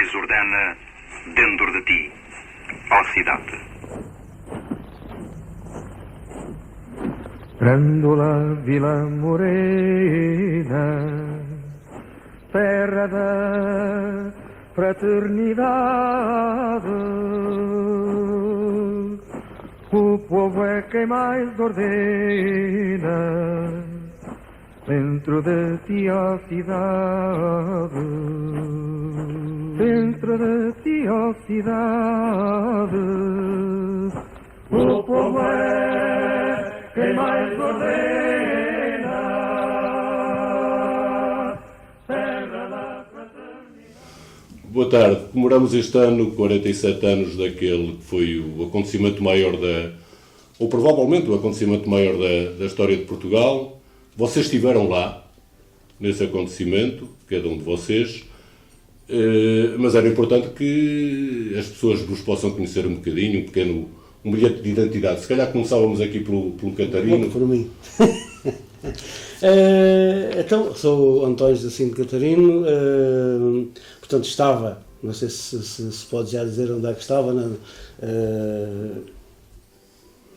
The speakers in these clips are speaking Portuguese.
mais ordena dentro de ti, ó cidade. Grândola Vila Morena, terra da fraternidade, o povo é quem mais ordena dentro de ti, ó cidade, dentro de ti, ó cidade, o povo é quem mais ordena, terra da fraternidade. Boa tarde. Comemoramos este ano 47 anos daquele que foi o acontecimento maior ou provavelmente o acontecimento maior da história de Portugal. Vocês estiveram lá, nesse acontecimento, cada um de vocês, mas era importante que as pessoas vos possam conhecer um bocadinho, um bilhete de identidade. Se calhar começávamos aqui pelo Catarino. Por mim. Então, sou António Jacinto Catarino, portanto estava, não sei se pode já dizer onde é que estava,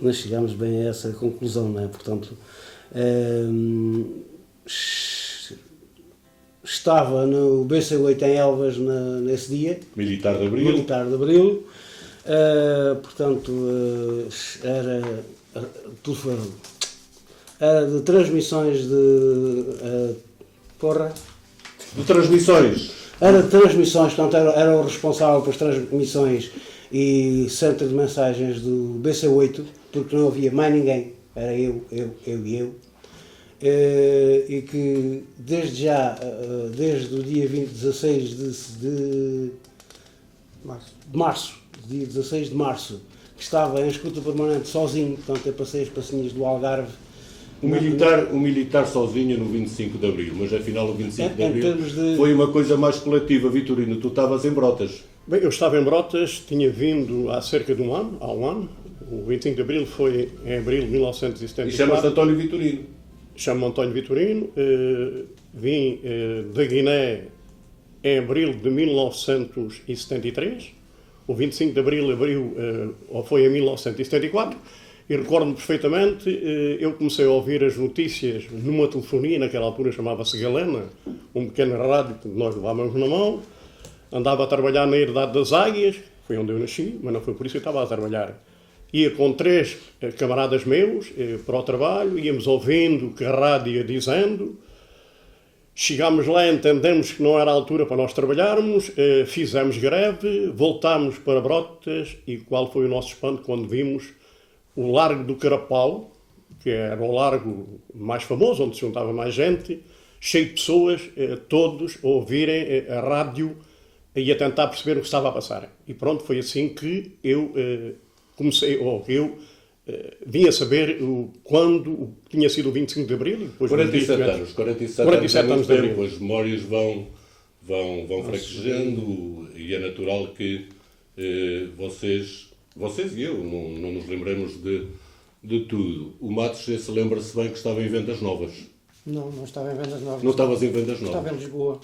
nós chegámos bem a essa conclusão, não é? Portanto, estava no BC8 em Elvas nesse dia. Militar de Abril. Portanto, era de transmissões De transmissões. Era de transmissões, portanto, era o responsável pelas transmissões e centro de mensagens do BC8, porque não havia mais ninguém, era eu e eu. E que desde o dia 16 de março, dia 16 de março, que estava em escuta permanente sozinho, portanto eu passei as passinhas do Algarve. Um militar sozinho no 25 de Abril, mas afinal o 25 de Abril foi uma coisa mais coletiva. Vitorino, tu estavas em Brotas. Bem, eu estava em Brotas, tinha vindo há cerca de um ano, o 25 de Abril foi em abril de 1974. E chama-se António Vitorino. Chamo-me António Vitorino, vim da Guiné em abril de 1973, o 25 de Abril foi em 1974, e recordo-me perfeitamente, eu comecei a ouvir as notícias numa telefonia, naquela altura chamava-se Galena, um pequeno rádio que nós levávamos na mão, andava a trabalhar na Herdade das Águias, foi onde eu nasci, mas não foi por isso que eu estava a trabalhar. Ia com 3 camaradas meus para o trabalho, íamos ouvindo o que a rádio ia dizendo, chegámos lá, entendemos que não era a altura para nós trabalharmos, fizemos greve, voltámos para Brotas e qual foi o nosso espanto quando vimos o Largo do Carapau, que era o largo mais famoso, onde se juntava mais gente, cheio de pessoas, todos a ouvirem a rádio e a tentar perceber o que estava a passar. E pronto, foi assim que eu vim a saber quando tinha sido o 25 de Abril. E depois 47 anos de Abril. As memórias vão fraquejando e é natural que vocês e eu não nos lembremos de tudo. O Matos se lembra-se bem que estava em Vendas Novas. Não estava em Vendas Novas. Não estavas em Vendas Novas? Estava em Lisboa.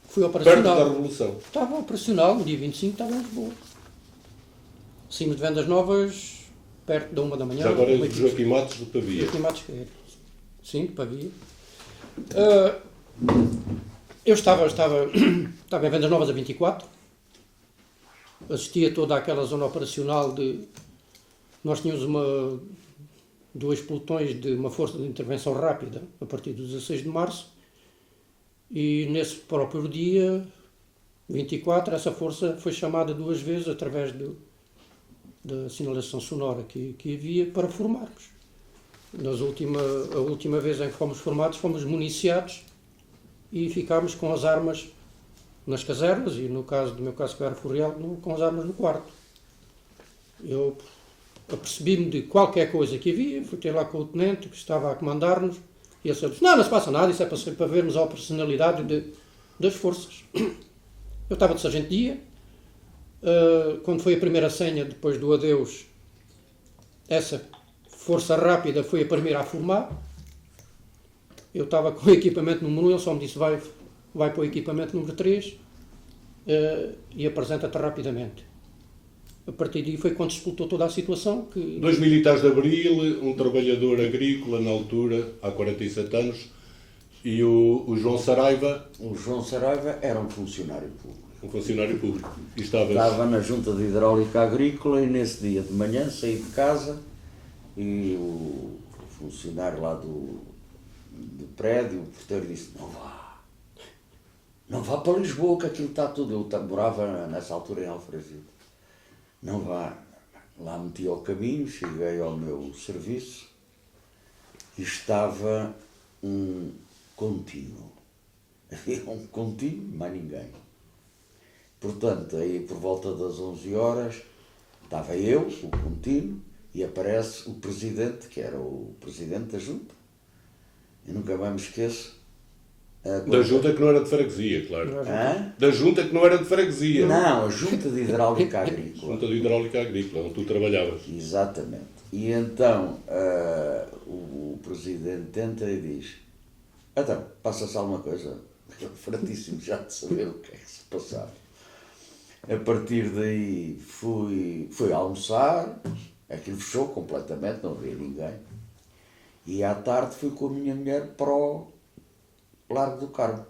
Fui operacional. Perto da Revolução. Estava operacional, no dia 25 estava em Lisboa. Saímos de Vendas Novas, perto da 1 da manhã. Já agora é Joaquim Matos do Pavia. Joaquim Matos, sim, de Pavia. Eu estava em Vendas Novas a 24. Assistia toda aquela zona operacional Nós tínhamos 2 pelotões de uma força de intervenção rápida a partir do 16 de março e nesse próprio dia, 24, essa força foi chamada 2 vezes através da sinalização sonora que havia para formarmos. A última vez em que fomos formados, fomos municiados e ficámos com as armas nas casernas e no meu caso que era Furreal, com as armas no quarto. Eu apercebi-me de qualquer coisa que havia, fui ter lá com o tenente que estava a comandar-nos e ele disse, não se passa nada, isso é para vermos a operacionalidade das forças. Eu estava de sargento-dia, quando foi a primeira senha, depois do adeus, essa força rápida foi a primeira a formar. Eu estava com o equipamento número 1, ele só me disse, vai para o equipamento número 3, e apresenta-te rapidamente. A partir daí foi quando se explotou toda a situação. Que... 2 militares de Abril, um trabalhador agrícola na altura, há 47 anos, e o João Saraiva, O João Saraiva era um funcionário público. um funcionário público. E estava Estava na Junta de Hidráulica Agrícola e nesse dia de manhã saí de casa e o funcionário lá do prédio, o porteiro, disse: não vá para Lisboa, que aquilo está tudo. Eu morava nessa altura em Alfragide. Não vá. Lá meti ao caminho, cheguei ao meu serviço e estava um contínuo. Havia um contínuo, mais ninguém. Portanto, aí por volta das 11 horas, estava eu, o contínuo, e aparece o presidente, que era o presidente da junta. Eu nunca mais me esqueço. da junta que não era de freguesia, claro. Hã? Da junta que não era de freguesia. Não, a Junta de Hidráulica Agrícola. Junta de Hidráulica Agrícola, onde tu trabalhavas. Exatamente. E então o presidente entra e diz: então, passa-se alguma coisa? Eu fratíssimo já de saber o que é que se passava. A partir daí fui almoçar, aquilo fechou completamente, não havia ninguém. E à tarde fui com a minha mulher para o Largo do Carmo,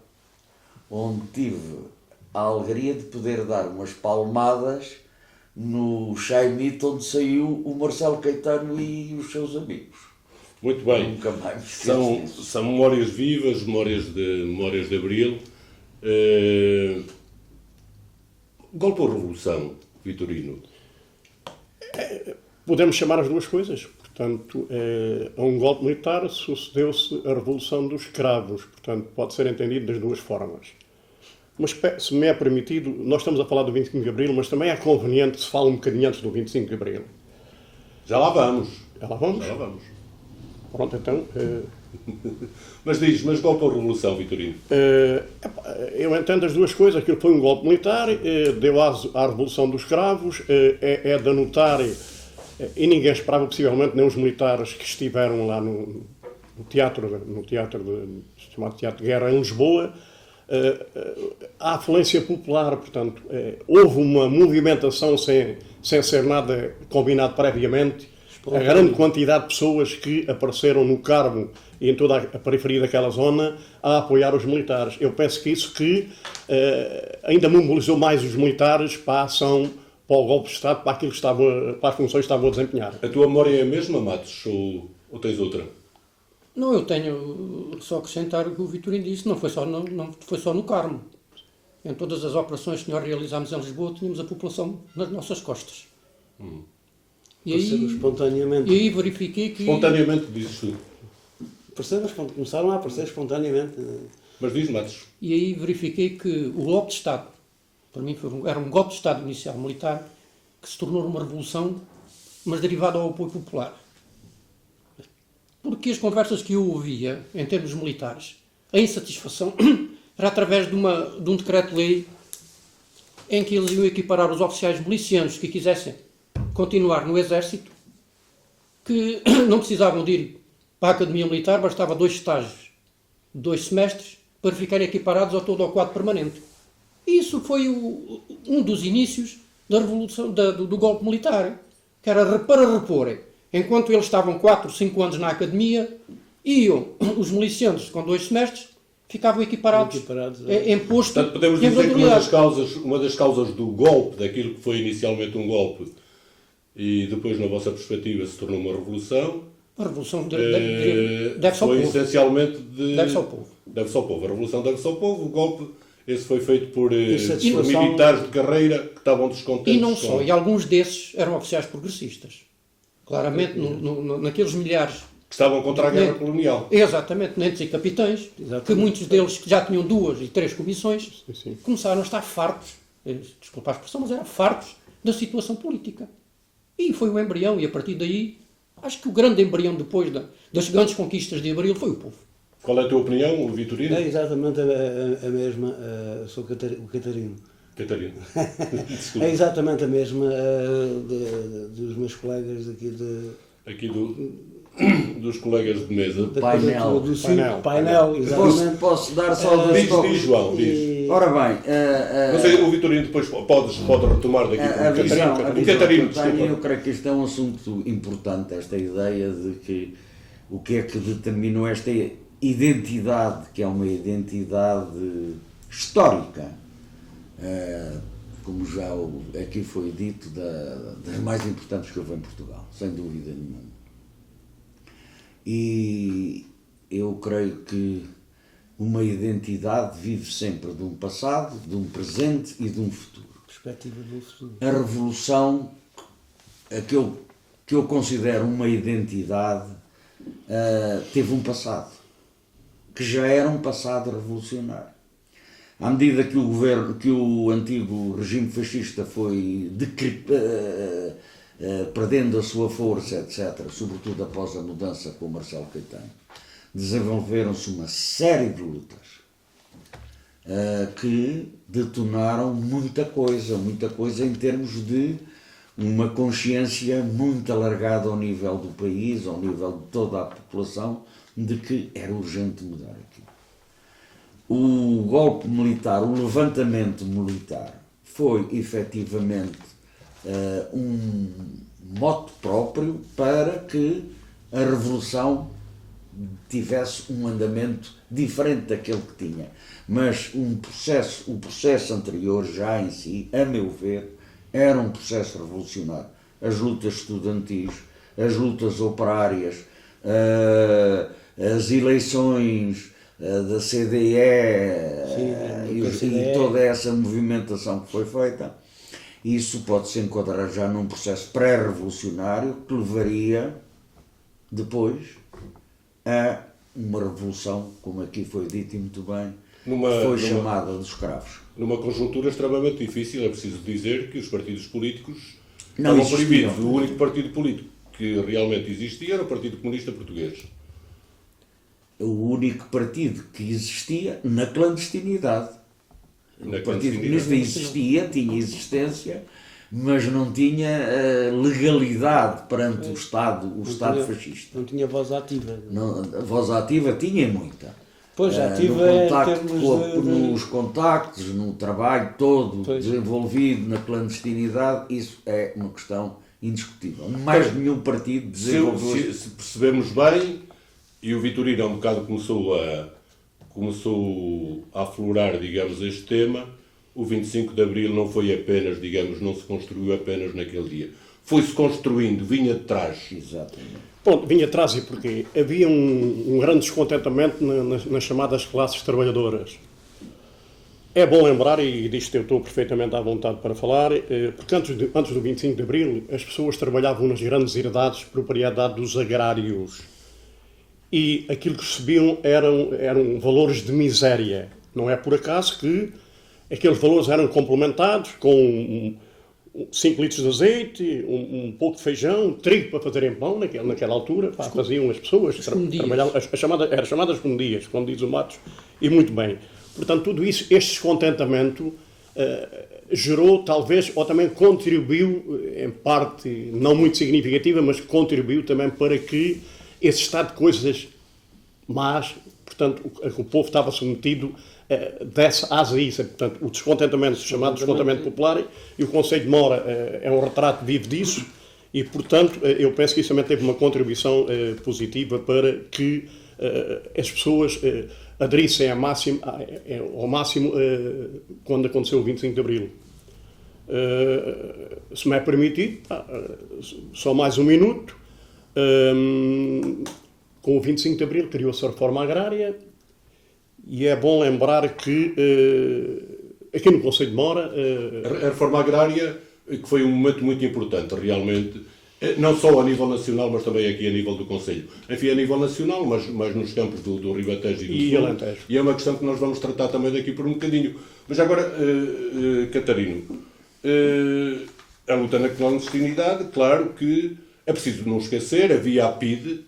onde tive a alegria de poder dar umas palmadas no Chaimite, onde saiu o Marcelo Caetano e os seus amigos. Muito bem. Nunca mais me esqueço disso. São memórias vivas, memórias de Abril. Golpe ou Revolução, Vitorino? Podemos chamar as duas coisas. Portanto, a um golpe militar sucedeu-se a Revolução dos Cravos. Portanto, pode ser entendido das duas formas. Mas, se me é permitido, nós estamos a falar do 25 de Abril, mas também é conveniente que se fale um bocadinho antes do 25 de Abril. Já lá vamos. Já lá vamos? Já lá vamos. Pronto, então... Mas golpe ou Revolução, Vitorino? Eu entendo as duas coisas. Aquilo foi um golpe militar, deu aso à Revolução dos Cravos, é de anotar, e ninguém esperava, possivelmente, nem os militares que estiveram lá no teatro chamado Teatro de Guerra em Lisboa. A afluência popular, portanto, houve uma movimentação sem ser nada combinado previamente. A grande quantidade de pessoas que apareceram no Carmo e em toda a periferia daquela zona a apoiar os militares. Eu penso que isso ainda mobilizou mais os militares para a ação, para o golpe de Estado, para aquilo que para as funções que estavam a desempenhar. A tua memória é a mesma, Matos, ou tens outra? Não, eu tenho só acrescentar o que o Vitorino disse, não foi só no Carmo. Em todas as operações que nós realizámos em Lisboa, tínhamos a população nas nossas costas. E aí verifiquei que... Espontaneamente, dizes tu. Começaram a aparecer espontaneamente. Mas diz, Matos. E aí verifiquei que o golpe de Estado, para mim era um golpe de Estado inicial militar, que se tornou uma revolução, mas derivado ao apoio popular. Porque as conversas que eu ouvia, em termos militares, a insatisfação era através de um decreto-lei em que eles iam equiparar os oficiais milicianos que quisessem continuar no Exército, que não precisavam de ir para a Academia Militar, bastava 2 estágios, 2 semestres, para ficarem equiparados ao quadro permanente. E isso foi um dos inícios da revolução, do golpe militar, que era para reporem. Enquanto eles estavam 4, 5 anos na Academia, iam os milicianos com 2 semestres, ficavam equiparados em posto. Portanto, podemos dizer que uma das causas do golpe, daquilo que foi inicialmente um golpe, e depois, na vossa perspectiva, se tornou uma revolução. A revolução deve-se ao povo. Essencialmente deve-se ao povo. Deve-se ao povo. A revolução deve-se ao povo. O golpe, esse foi feito por militares de carreira que estavam descontentes. E não só. E alguns desses eram oficiais progressistas. Claramente, naqueles milhares... Que estavam contra a guerra colonial. Exatamente. Tenentes e capitães. Exatamente. Que muitos deles, que já tinham 2 e 3 comissões, começaram a estar fartos. Desculpa a expressão, mas eram fartos da situação política. E foi o embrião, e a partir daí, acho que o grande embrião depois das grandes conquistas de Abril foi o povo. Qual é a tua opinião, Vitorino? É exatamente a mesma, sou o Catarino. Catarino. É exatamente a mesma dos meus colegas aqui dos colegas de mesa. Painel. Painel, exatamente. Posso dar só dois toques? Diz, João, diz. Ora bem, Não sei, o Vitorino depois pode retomar daqui a para visão, o Catarino, que eu tenho, eu desculpa. creio que isto é um assunto importante, esta ideia de que o que é que determinou esta identidade, que é uma identidade histórica, como já aqui foi dito, das mais importantes que houve em Portugal, sem dúvida nenhuma. E eu creio que uma identidade vive sempre de um passado, de um presente e de um futuro. Perspectiva do futuro. A Revolução, aquilo que eu considero uma identidade, teve um passado, que já era um passado revolucionário. À medida que o antigo regime fascista foi perdendo a sua força, etc., sobretudo após a mudança com o Marcelo Caetano, desenvolveram-se uma série de lutas que detonaram muita coisa em termos de uma consciência muito alargada ao nível do país, ao nível de toda a população, de que era urgente mudar aquilo. O golpe militar, o levantamento militar, foi efetivamente um mote próprio para que a Revolução tivesse um andamento diferente daquele que tinha. Mas o processo anterior, já em si, a meu ver, era um processo revolucionário. As lutas estudantis, as lutas operárias, as eleições da CDE, e toda essa movimentação que foi feita, isso pode-se enquadrar já num processo pré-revolucionário que levaria depois a uma revolução, como aqui foi dito e muito bem, chamada dos escravos. Numa conjuntura extremamente difícil, é preciso dizer que os partidos políticos Não estavam existiam. proibidos. O único partido político que realmente existia era o Partido Comunista Português. O único partido que existia na clandestinidade. Na O Partido clandestinidade. Comunista existia, tinha existência, mas não tinha legalidade perante o Estado fascista. Não tinha voz ativa. Não, a voz ativa tinha muita. Pois, ativa no em contacto, termos nos contactos, no trabalho todo Pois. desenvolvido na clandestinidade, isso é uma questão indiscutível. Mais nenhum partido desenvolveu. Se percebemos bem, e o Vitorino há um bocado começou a aflorar, digamos, este tema, o 25 de Abril não foi apenas, digamos, não se construiu apenas naquele dia. Foi-se construindo, vinha de trás. Exatamente. Pronto, vinha atrás e porquê? Havia um grande descontentamento nas chamadas classes trabalhadoras. É bom lembrar, e disto eu estou perfeitamente à vontade para falar, porque antes do 25 de Abril as pessoas trabalhavam nas grandes herdades de propriedade dos agrários e aquilo que recebiam eram valores de miséria. Não é por acaso que aqueles valores eram complementados com 5 litros de azeite, um pouco de feijão, trigo para fazerem pão naquela altura, faziam as pessoas, trabalhavam, eram chamadas escondidas, como diz o Matos, e muito bem. Portanto, tudo isso, este descontentamento gerou, talvez, ou também contribuiu, em parte não muito significativa, mas contribuiu também para que esse estado de coisas más, portanto, o povo estava submetido desse asa a isso. Portanto, o descontentamento, chamado descontentamento popular, e o Conselho de Mora é um retrato vivo disso, e, portanto, eu penso que isso também teve uma contribuição positiva para que as pessoas aderissem ao máximo quando aconteceu o 25 de Abril. Se me é permitido, só mais um minuto. Com o 25 de Abril criou-se a reforma agrária e é bom lembrar que aqui no Conselho de Mora... A reforma agrária, que foi um momento muito importante, realmente, não só a nível nacional, mas também aqui a nível do Conselho. Enfim, a nível nacional, mas nos campos do Ribatejo e do Sul. Alentejo. E é uma questão que nós vamos tratar também daqui por um bocadinho. Mas agora, Catarino, a luta na clandestinidade, claro que é preciso não esquecer, havia a PIDE,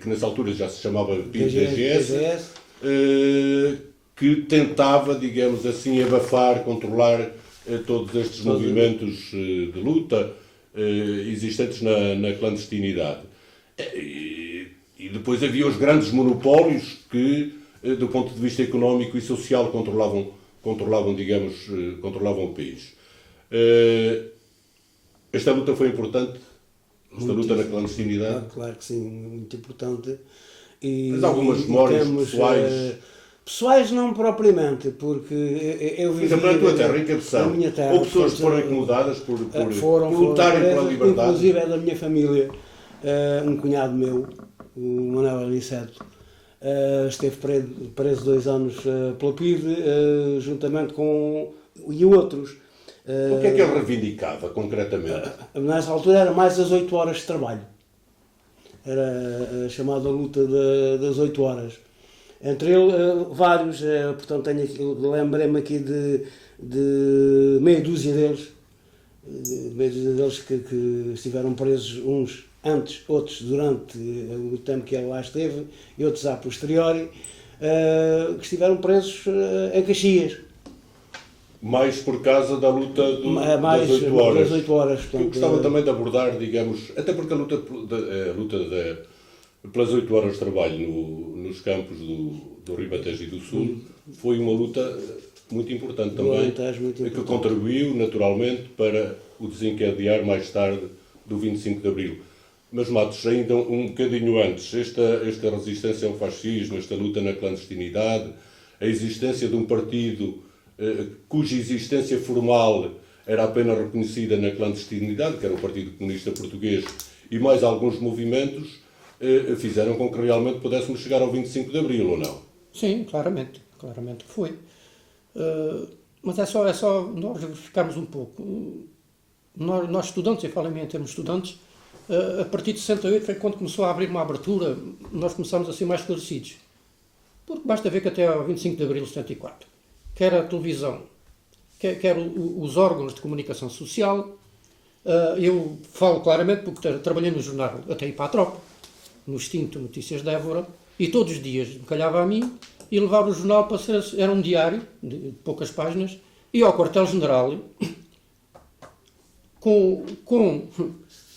que nessa altura já se chamava PIDE-DGS, que tentava, digamos assim, abafar, controlar todos estes movimentos de luta existentes na clandestinidade. E depois havia os grandes monopólios que, do ponto de vista económico e social, controlavam controlavam, digamos, controlavam o país. Esta luta foi importante? Esta luta na clandestinidade? Claro que sim, muito importante. E, Mas algumas memórias pessoais? Pessoais não propriamente, porque eu Por vivi... exemplo, na tua terra, em Cabeção, na minha terra, houve pessoas que foram portanto, incomodadas por foram lutarem pela presos, liberdade? inclusive é da minha família, um cunhado meu, o Manuel Aniceto, esteve preso 2 anos pela PIDE, juntamente com e outros. O que é que ele reivindicava, concretamente? Nessa altura era mais as 8 horas de trabalho. Era a chamada luta das 8 horas. Entre ele, vários, portanto, tenho aqui, lembrei-me aqui de meia dúzia deles, que estiveram presos, uns antes, outros durante o tempo que ele lá esteve, e outros a posteriori, que estiveram presos em Caxias. Mais por causa da luta Mais das 8 horas. das 8 horas, portanto, eu gostava também de abordar, digamos, até porque a luta pelas 8 horas de trabalho nos campos do Ribatejo e do Sul foi uma luta muito importante também, Alentejo, muito que importante. contribuiu naturalmente para o desencadear mais tarde do 25 de Abril. Mas, Matos, ainda um bocadinho antes, esta resistência ao fascismo, esta luta na clandestinidade, a existência de um partido cuja existência formal era apenas reconhecida na clandestinidade, que era o Partido Comunista Português, e mais alguns movimentos, fizeram com que realmente pudéssemos chegar ao 25 de Abril, ou não? Sim, claramente que foi. Mas é só nós verificarmos um pouco. Nós estudantes, eu falo em termos estudantes, a partir de 68 foi quando começou a abrir uma abertura, nós começámos a ser mais esclarecidos. Porque basta ver que até ao 25 de Abril de 74, quer a televisão, quer os órgãos de comunicação social, eu falo claramente porque trabalhei no jornal, até ir para a tropa, no extinto Notícias de Évora, e todos os dias me calhava a mim e levava o jornal para ser, era um diário de poucas páginas, e ao quartel-general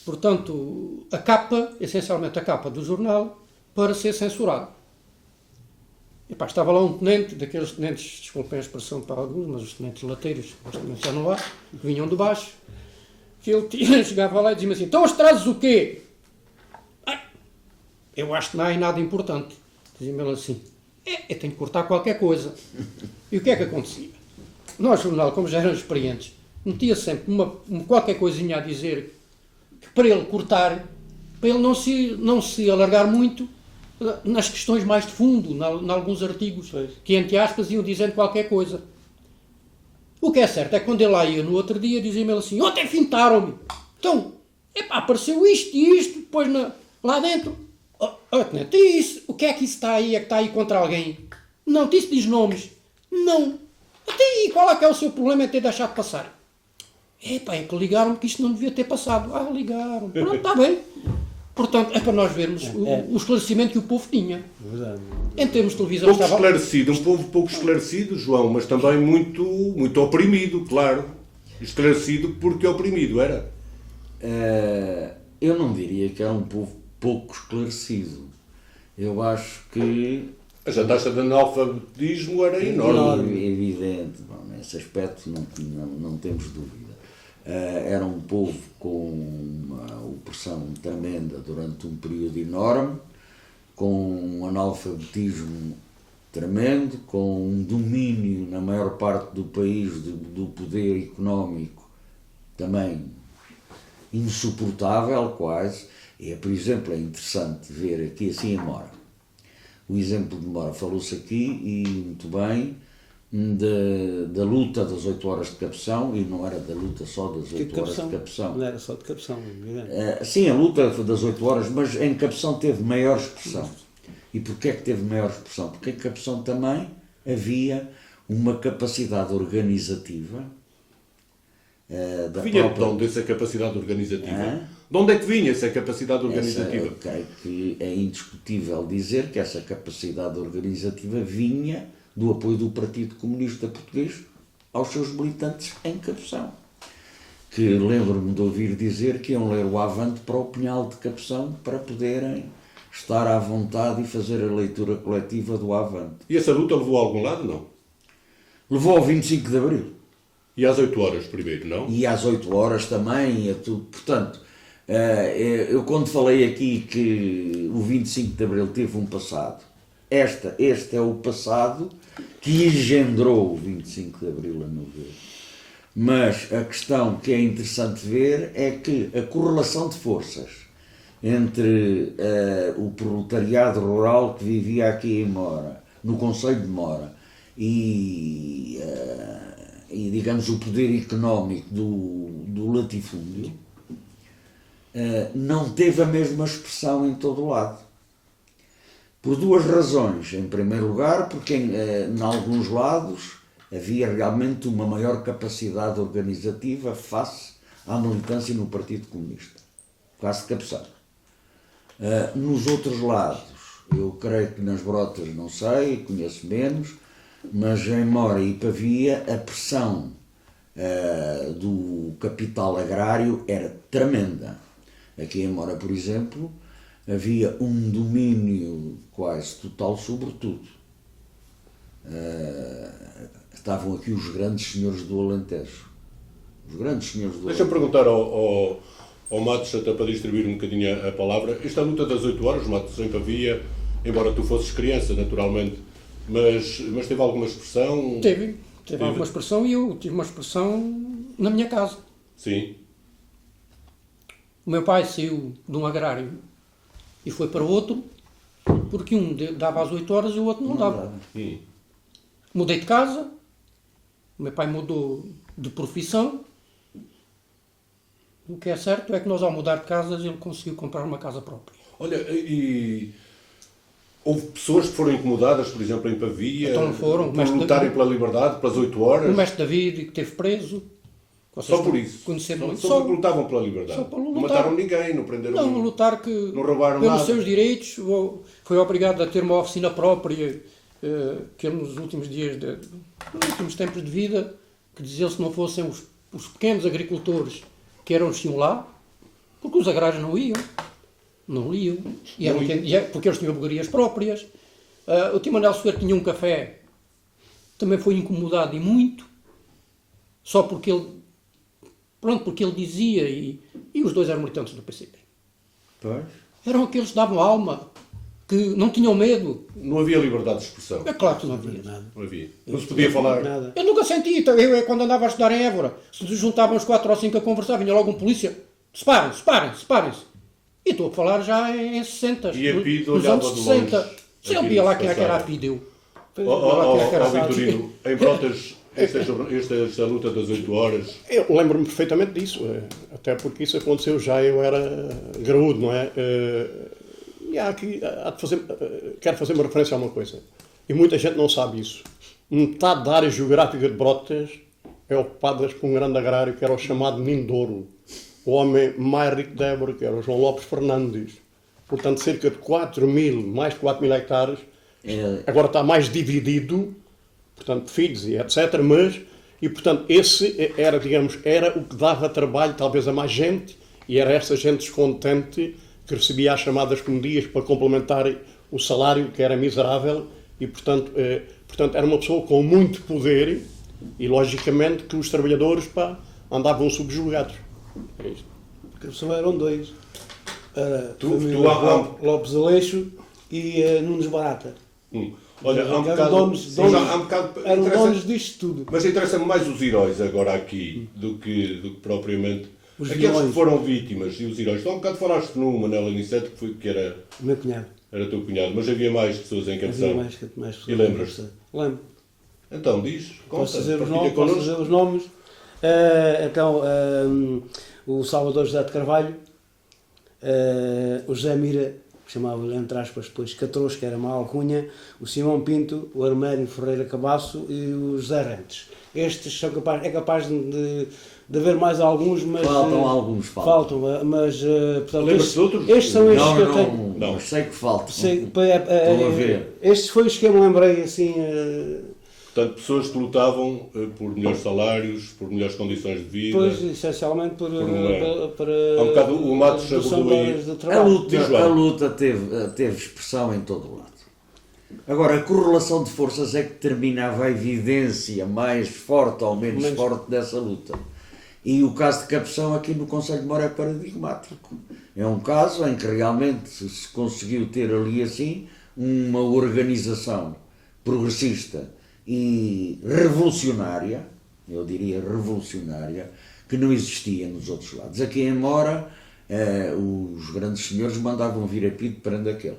portanto, a capa, essencialmente a capa do jornal, para ser censurado. E pá, estava lá um tenente, daqueles tenentes, desculpem a expressão para alguns, mas os tenentes lateiros, basicamente já não há, que vinham de baixo, que ele chegava lá e dizia-me assim: então os trazes o quê? Eu acho que não há nada importante. Dizia-me ele assim: eu tenho que cortar qualquer coisa. E o que é que acontecia? Nós, jornal, como já éramos experientes, metia sempre qualquer coisinha a dizer que para ele cortar, para ele não se alargar muito nas questões mais de fundo, em alguns artigos, que entre aspas iam dizendo qualquer coisa. O que é certo é que quando ele lá ia no outro dia, dizia-me ele assim: ontem fintaram-me. Então, apareceu isto e isto, depois lá dentro. Tenente, isso, o que é que isso está aí? É que está aí contra alguém? Não, isso diz nomes. Não. Até aí, qual é que é o seu problema em ter deixado passar? É que ligaram-me que isto não devia ter passado. Ligaram. Pronto, está bem. Portanto, é para nós vermos o esclarecimento que o povo tinha. Verdade. Em termos de televisão Pouco esclarecido, um povo pouco esclarecido, João, mas também muito, muito oprimido, claro. Esclarecido porque oprimido, era? Eu não diria que era um povo pouco esclarecido. Eu acho que A taxa de analfabetismo era enorme. é evidente, nesse aspecto não temos dúvida. Era um povo com uma opressão tremenda durante um período enorme, com um analfabetismo tremendo, com um domínio na maior parte do país do poder económico também insuportável, quase. Por exemplo, é interessante ver aqui assim em Mora. O exemplo de Mora falou-se aqui, e muito bem, da luta das 8 horas de Capção, e não era da luta só das 8 horas de Capção. Não era só de Capção. Sim, a luta das 8 horas, mas em Capção teve maior expressão. E porquê é que teve maior expressão? Porque em Capção também havia uma capacidade organizativa da Vinha própria... de onde essa capacidade organizativa? De onde é que vinha essa capacidade organizativa? Que é indiscutível dizer que essa capacidade organizativa vinha do apoio do Partido Comunista Português aos seus militantes em Capção. Que lembro-me de ouvir dizer que iam ler o Avante para o Pinhal de Capção para poderem estar à vontade e fazer a leitura coletiva do Avante. E essa luta levou a algum lado, não? levou ao 25 de Abril. E às 8 horas primeiro, não? E às 8 horas também, e a tudo. Portanto, eu quando falei aqui que o 25 de Abril teve um passado, este é o passado que engendrou o 25 de Abril, a meu ver. Mas a questão que é interessante ver é que a correlação de forças entre o proletariado rural que vivia aqui em Mora, no concelho de Mora, e digamos o poder económico do latifúndio, não teve a mesma expressão em todo o lado. Por duas razões. Em primeiro lugar, porque em alguns lados havia realmente uma maior capacidade organizativa face à militância no Partido Comunista. Quase de cabeçada. Nos outros lados, eu creio que nas Brotas não sei, conheço menos, mas em Mora e Pavia a pressão do capital agrário era tremenda. Aqui em Mora, por exemplo, havia um domínio quase total sobre tudo. Estavam aqui os grandes senhores do Alentejo. Os grandes senhores do Deixa-me Alentejo. perguntar ao Matos, até para distribuir um bocadinho a palavra. Esta luta das 8 horas, Matos, em Pavia, embora tu fosses criança, naturalmente, mas teve alguma expressão? Teve alguma expressão e eu tive uma expressão na minha casa. Sim. O meu pai saiu de um agrário e foi para outro, porque um dava às 8 horas e o outro não dava. Mudei de casa, o meu pai mudou de profissão. O que é certo é que nós, ao mudar de casas, ele conseguiu comprar uma casa própria. Olha, e houve pessoas que foram incomodadas, por exemplo, em Pavia, Então foram, por lutarem pela liberdade, pelas 8 horas? O mestre David, que esteve preso. Só por isso? Conheceram Só porque lutavam pela liberdade? Só para Não lutar. mataram ninguém, não prenderam Não, ninguém. lutar que, Não roubaram pelos nada. seus direitos, foi obrigado a ter uma oficina própria, que ele nos últimos dias, nos últimos tempos de vida, que dizia se não fossem os pequenos agricultores que eram os tinham lá, porque os agrários não iam. Não iam. Porque eles tinham bugarias próprias. O Tio Manuel Ferreira tinha um café, também foi incomodado e muito, só porque ele dizia, e os dois eram militantes do PCP. Pois. Eram aqueles que davam alma, que não tinham medo. Não havia liberdade de expressão. É claro que não havia. Não havia. Não se podia falar. Nada. Eu nunca senti. Eu, quando andava a estudar em Évora, se juntavam uns 4 ou 5 a conversar, vinha logo um polícia. Separem-se. E estou a falar já em 60. E a PIDE nos olhava anos de 60. longe. Se A ele PIDE via lá se quem é que era a passava. PIDE, eu. Vitorino, em Brotas, esta luta das 8 horas, Eu lembro-me perfeitamente disso, até porque isso aconteceu já, eu era graúdo, não é? E quero fazer uma referência a uma coisa, e muita gente não sabe isso. Metade da área geográfica de Brotas é ocupada por um grande agrário que era o chamado Mindouro, o homem mais rico de Évora, que era o João Lopes Fernandes. Portanto, cerca de mais de 4 mil hectares, agora está mais dividido, portanto, filhos e etc., portanto, esse era, digamos, era o que dava trabalho talvez a mais gente, e era essa gente descontente que recebia as chamadas comedias para complementar o salário, que era miserável, e portanto era uma pessoa com muito poder, e logicamente que os trabalhadores andavam subjugados. É isto. Porque a pessoa eram dois. Era Tu família há- Lopes Aleixo e Nunes Barata. olha, há um bocado... há um bocado eram interessa- donos disto tudo. Mas interessa-me mais os heróis agora aqui do que propriamente Os aqueles vilões. que foram vítimas e os heróis. Então, há um bocado falaste no Manel Aniceto, que era O meu cunhado. teu cunhado, mas havia mais pessoas em Havia canção. mais pessoas. E lembras-te? Lembro. Então, diz, conta, Posso dizer os partilha nomes? Posso connosco. dizer os nomes? O Salvador José de Carvalho, o José Mira, que chamava-lhe, entre aspas, depois Catros, que era uma alcunha, o Simão Pinto, o Armério Ferreira Cabasso e o José Rentes. Estes são capaz de haver mais alguns, mas... Faltam alguns, Faltam, mas... portanto, Lembras-te de outros? estes são estes que eu tenho... Não. Mas sei que falta. Estou a ver. Estes foi os que eu me lembrei, assim... Portanto, pessoas que lutavam por melhores salários, por melhores condições de vida. Pois, essencialmente para Há um bocado o Matos redução abordou de aí. horas de A trabalho. Diz, João. luta teve expressão em todo o lado. Agora, a correlação de forças é que determinava a evidência mais forte ou menos forte dessa luta. E o caso de Capção aqui no Conselho de Mora é paradigmático. É um caso em que realmente se conseguiu ter ali assim uma organização progressista e revolucionária, eu diria revolucionária, que não existia nos outros lados. Aqui em Mora, os grandes senhores mandavam vir a Pido perante aquele.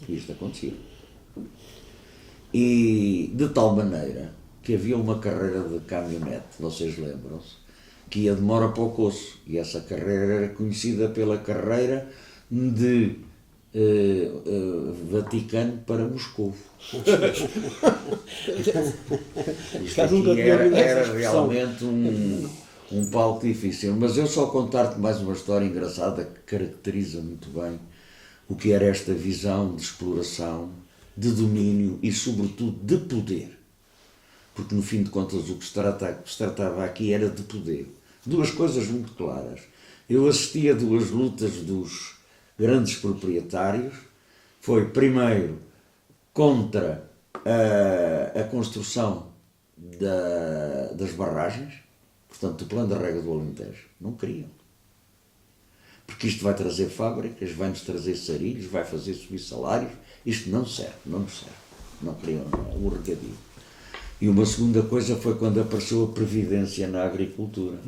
E isto acontecia. E de tal maneira que havia uma carreira de caminhonete, vocês lembram-se, que ia de Mora para o Coço. E essa carreira era conhecida pela carreira de Vaticano para Moscou. Isto aqui era realmente um palco difícil. Mas eu só contar-te mais uma história engraçada que caracteriza muito bem o que era esta visão de exploração, de domínio e, sobretudo, de poder. Porque, no fim de contas, o que se tratava aqui era de poder. Duas coisas muito claras. Eu assisti a duas lutas dos grandes proprietários. Foi, primeiro, contra a construção das barragens, portanto, do plano de rega do Alentejo. Não queriam. Porque isto vai trazer fábricas, vai-nos trazer sarilhos, vai fazer subir salários. Isto não serve, não nos serve. Não queriam o regadio. E uma segunda coisa foi quando apareceu a Previdência na agricultura,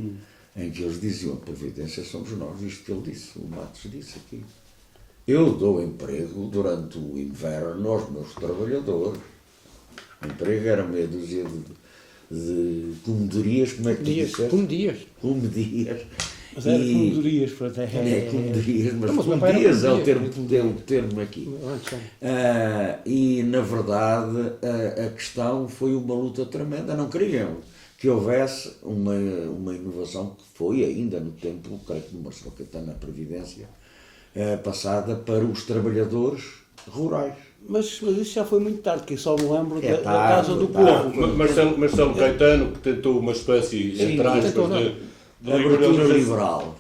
em que eles diziam, a Previdência somos nós, isto que ele disse, o Matos disse aqui. Eu dou emprego durante o inverno aos meus trabalhadores. O emprego era meia dúzia de comedorias, como é que tu disseste? Comedias. Mas era comedorias, portanto, comedorias, mas comedias é o termo aqui. E, na verdade, a questão foi uma luta tremenda. Não queriam que houvesse uma inovação que foi ainda no tempo, creio que no Marcelo Caetano, na Previdência, passada para os trabalhadores rurais. Mas isso já foi muito tarde, que eu só me lembro da Casa do Povo. Marcelo Caetano, que tentou uma espécie, entre aspas, de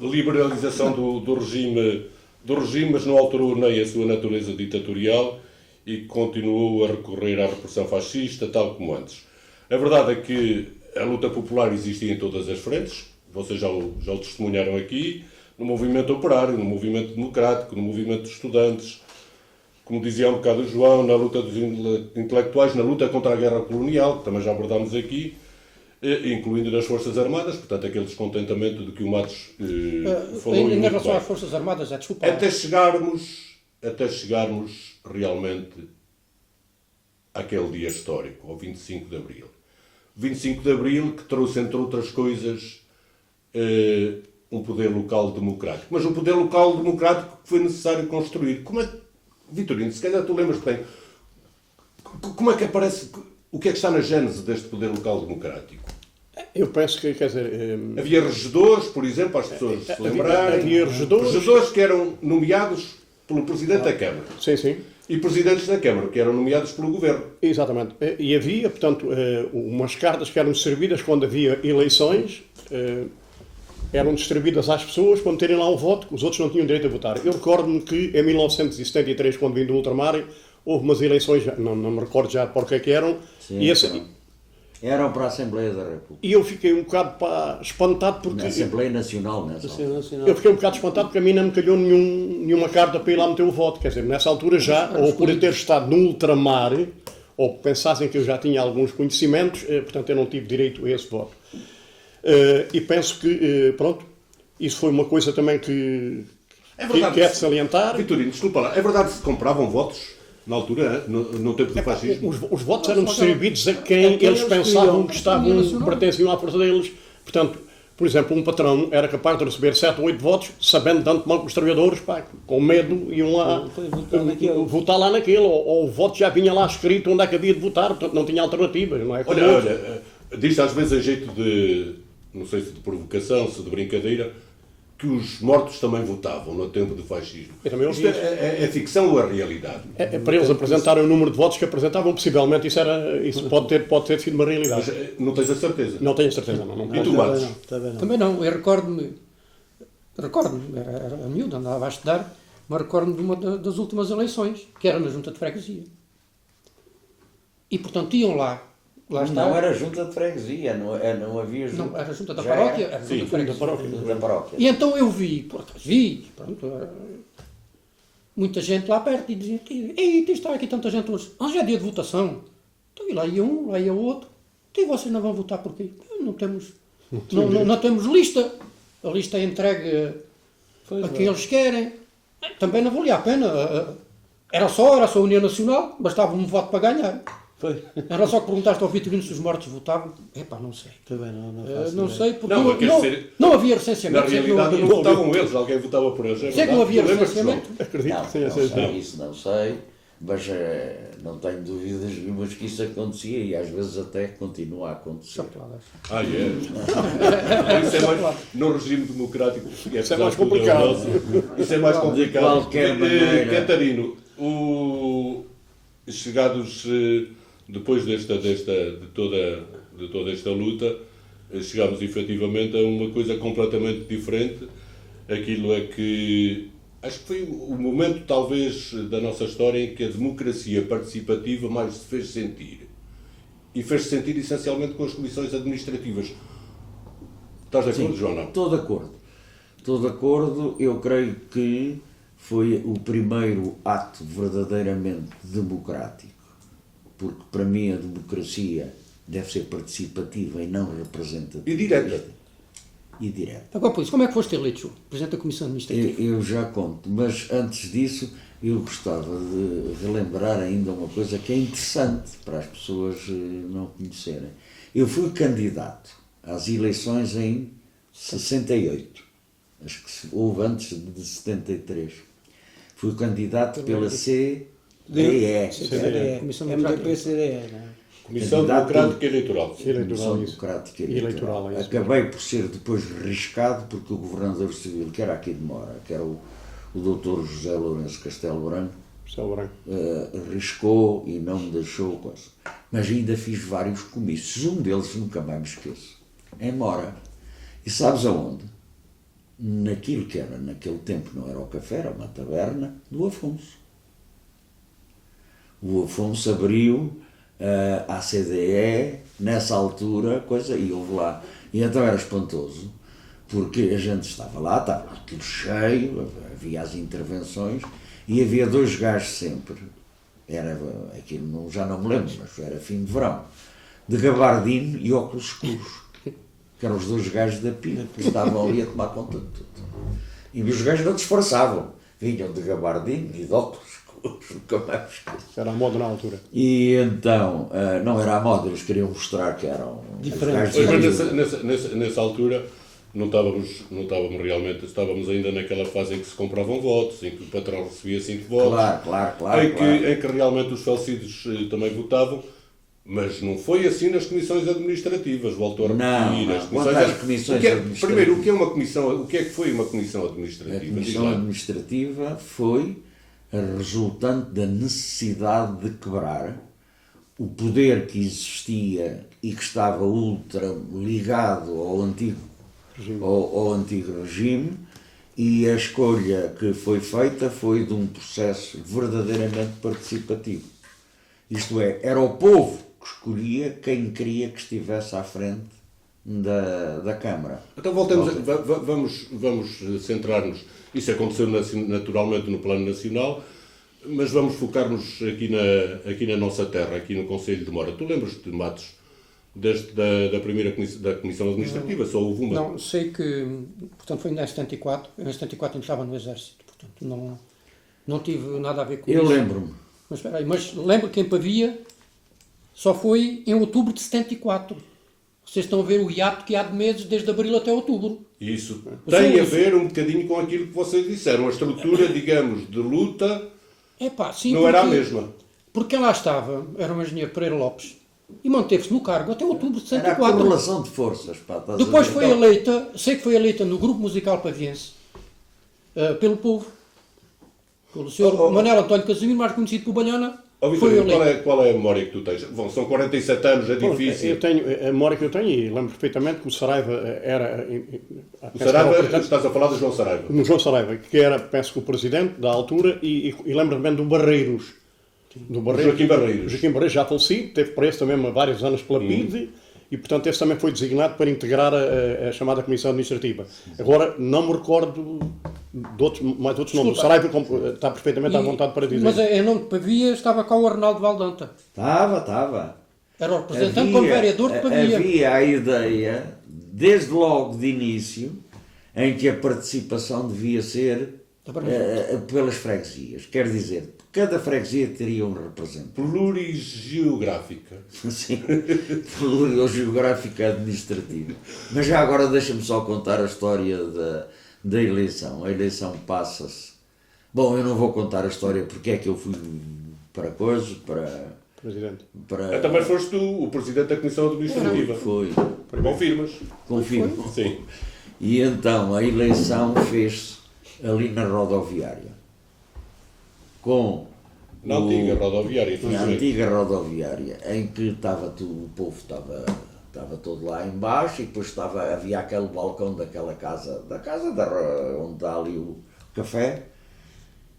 liberalização do regime, mas não alterou nem a sua natureza ditatorial e continuou a recorrer à repressão fascista, tal como antes. A verdade é que a luta popular existia em todas as frentes, vocês já o testemunharam aqui, no movimento operário, no movimento democrático, no movimento dos estudantes, como dizia há um bocado o João, na luta dos intelectuais, na luta contra a guerra colonial, que também já abordámos aqui, incluindo nas Forças Armadas, portanto, aquele descontentamento de que o Matos falou. Em relação às Forças Armadas, desculpa. Até chegarmos realmente àquele dia histórico, ao 25 de Abril. 25 de Abril, que trouxe, entre outras coisas, um poder local democrático. Mas um poder local democrático que foi necessário construir. Como é, Vitorino, se calhar tu lembras bem, como é que aparece, o que é que está na gênese deste poder local democrático? Eu penso que, quer dizer... Havia regedores, por exemplo, para as pessoas se lembrarem. Havia regedores que eram nomeados pelo Presidente da Câmara. Sim, sim. E presidentes da Câmara, que eram nomeados pelo Governo. Exatamente. E havia, portanto, umas cartas que eram servidas quando havia eleições, eram distribuídas às pessoas para meterem lá um voto, que os outros não tinham direito a votar. Eu recordo-me que em 1973, quando vim do ultramar, houve umas eleições, não me recordo já por que eram, Sim, e eram para a Assembleia da República. E eu fiquei um bocado espantado porque... Na Assembleia Nacional, nessa altura. Eu fiquei um bocado espantado porque a mim não me calhou nenhuma carta para ir lá meter o voto. Quer dizer, nessa altura já, ou por eu ter estado no ultramar, ou pensassem que eu já tinha alguns conhecimentos, portanto eu não tive direito a esse voto. E penso que, pronto, isso foi uma coisa também que é de salientar. Vitorino, desculpa lá, é verdade que se compravam votos na altura, no tempo do fascismo? Os votos eram distribuídos a quem eles pensavam que pertenciam à força deles. Portanto, por exemplo, um patrão era capaz de receber 7 ou 8 votos, sabendo de antemão que os trabalhadores, com medo, iam lá votar lá naquele, ou o voto já vinha lá escrito onde é que havia de votar, portanto não tinha alternativas, não é? Olha, diz às vezes a jeito de, não sei se de provocação, se de brincadeira, que os mortos também votavam no tempo do fascismo. Isto é ficção ou é realidade? Para eles apresentarem o número de votos que apresentavam, possivelmente isso pode ter sido uma realidade. Mas não tens a certeza? Não tenho a certeza, não. E tu, Matos? Também não. Eu recordo-me, era miúdo, andava a estudar, mas recordo-me de uma das últimas eleições, que era na Junta de Freguesia. E, portanto, iam lá. Lá está. Não era junta de freguesia, não havia junta. Não, era junta da Já paróquia. era? Era junta de freguesia. Da paróquia. E então eu vi, por acaso, pronto, muita gente lá perto e dizia, ei, está aqui tanta gente hoje. Já é dia de votação. Então, e lá ia um, lá ia outro. Então, e vocês não vão votar por quê? Não temos, não temos lista. A lista é entregue a quem eles querem. Também não valia a pena. Era só a União Nacional, bastava um voto para ganhar. Foi. Era só que perguntaste ao Vitorino se os mortos votavam. Epá, não sei. Também não faço Não ideia. sei, porque Não, não, quer dizer, não havia Na recenseamento. realidade não votavam eles, alguém votava por eles. Sei que não havia Tu lembras-te, recenseamento. Acredito Não, que tenha não sido. sei, isso não sei, mas não tenho dúvidas nenhumas que isso acontecia e às vezes até continua a acontecer. Ah, é? Isso é mais, no regime democrático, Isso é mais complicado. Isso é mais complicado. De qualquer maneira. Catarino, chegados depois de toda esta luta, chegámos efetivamente a uma coisa completamente diferente. Aquilo é que acho que foi o momento, talvez, da nossa história em que a democracia participativa mais se fez sentir. E fez-se sentir essencialmente com as comissões administrativas. Estás de acordo, João? Não? Estou de acordo. Estou de acordo. Eu creio que foi o primeiro ato verdadeiramente democrático. Porque, para mim, a democracia deve ser participativa e não representativa. E direta. E direta. Agora, por isso, como é que foste eleito, João? Presidente da Comissão Administrativa. Eu já conto, mas antes disso eu gostava de relembrar ainda uma coisa que é interessante para as pessoas não conhecerem. Eu fui candidato às eleições em 68, as que houve antes de 73. Fui candidato pela CDE. Comissão MDP-CDE, não é? Comissão Candidato Democrática Eleitoral. Comissão isso. Democrática Eleitoral, é isso. Acabei por ser depois riscado porque o governador civil, que era aqui de Mora, que era o Dr. José Lourenço Castelo Branco, Castelo Branco. riscou e não me deixou coisa. Mas ainda fiz vários comícios. Um deles nunca mais me esqueço. Em Mora. E sabes aonde? Naquilo que era, naquele tempo não era o café, era uma taberna, do Afonso. O Afonso abriu a CDE, nessa altura, coisa, e houve lá. E então era espantoso, porque a gente estava lá, estava tudo cheio, havia as intervenções, e havia dois gajos sempre, era aquilo, já não me lembro, mas era fim de verão, de gabardino e óculos escuros, que eram os dois gajos da PIB, que estavam ali a tomar conta de tudo. E os gajos não disfarçavam, vinham de gabardino e de óculos escuros, nunca mais esqueço. Era a moda na altura. E então, não era a moda, eles queriam mostrar que eram Diferentes. diferentes. Mas nessa altura não estávamos realmente, estávamos ainda naquela fase em que se compravam votos, em que o patrão recebia 5 votos, Claro. em que realmente os falecidos também votavam, mas não foi assim nas comissões administrativas, volto a repetir. Não. As Quanto às comissões administrativas. Primeiro, o que é uma comissão, o que é que foi uma comissão administrativa? A Diz comissão lá. administrativa foi a resultante da necessidade de quebrar o poder que existia e que estava ultra ligado ao antigo regime, e a escolha que foi feita foi de um processo verdadeiramente participativo. Isto é, era o povo que escolhia quem queria que estivesse à frente da Câmara. Então vamos centrar-nos. Isso aconteceu naturalmente no plano nacional, mas vamos focar-nos aqui na nossa terra, aqui no Concelho de Mora. Tu lembras-te, Matos, da primeira da Comissão Administrativa? Só houve uma? Não, sei que, portanto, foi em 74. Eu em 74 estava no Exército, portanto, não tive nada a ver com isso. Eu lembro-me. Mas espera aí, lembro que em Pavia só foi em outubro de 74. Vocês estão a ver o hiato que há de meses desde abril até outubro. Isso tem a ver um bocadinho com aquilo que vocês disseram. A estrutura, digamos, de luta Sim, não era a mesma. Porque quem lá estava era o engenheiro Pereira Lopes e manteve-se no cargo até outubro de Era a 74. correlação de forças. Pá, estás a Depois ver? foi eleita, sei que foi eleita no grupo musical paviense, pelo povo, pelo Sr. Manuel António Casimiro, mais conhecido por Balhana. Foi eleito. Qual é a memória que tu tens? Bom, são 47 anos, é difícil. Eu tenho a memória que eu tenho, e lembro perfeitamente que o Saraiva era... O Saraiva, estás a falar de João Saraiva. No João Saraiva, que era, penso que o presidente da altura, e lembro-me bem do Barreiros, do Barreiro. Joaquim Barreiros. Joaquim Barreiros já falecido, teve preso também há vários anos pela PIDE e, portanto, esse também foi designado para integrar a chamada Comissão Administrativa. Agora, não me recordo de mais outros nomes. O Saraiva está perfeitamente à vontade para dizer. Mas em nome de Pavia estava cá o Arnaldo Valdanta. Estava. Era o representante como vereador de Pavia. Havia a ideia, desde logo de início, em que a participação devia ser pelas freguesias. Quer dizer, cada freguesia teria um representante. Plurigeográfica. Sim, geográfica administrativa. Mas já agora deixa-me só contar a história da eleição. A eleição passa-se. Bom, eu não vou contar a história porque é que eu fui para coisa, Presidente. Também foste tu, o presidente da Comissão Administrativa. Foi. Confirmas? Confirmo. Sim. E então a eleição fez-se ali na rodoviária. Na antiga rodoviária, Na antiga rodoviária, em que o povo estava todo lá embaixo e depois havia aquele balcão daquela casa, onde está ali o café.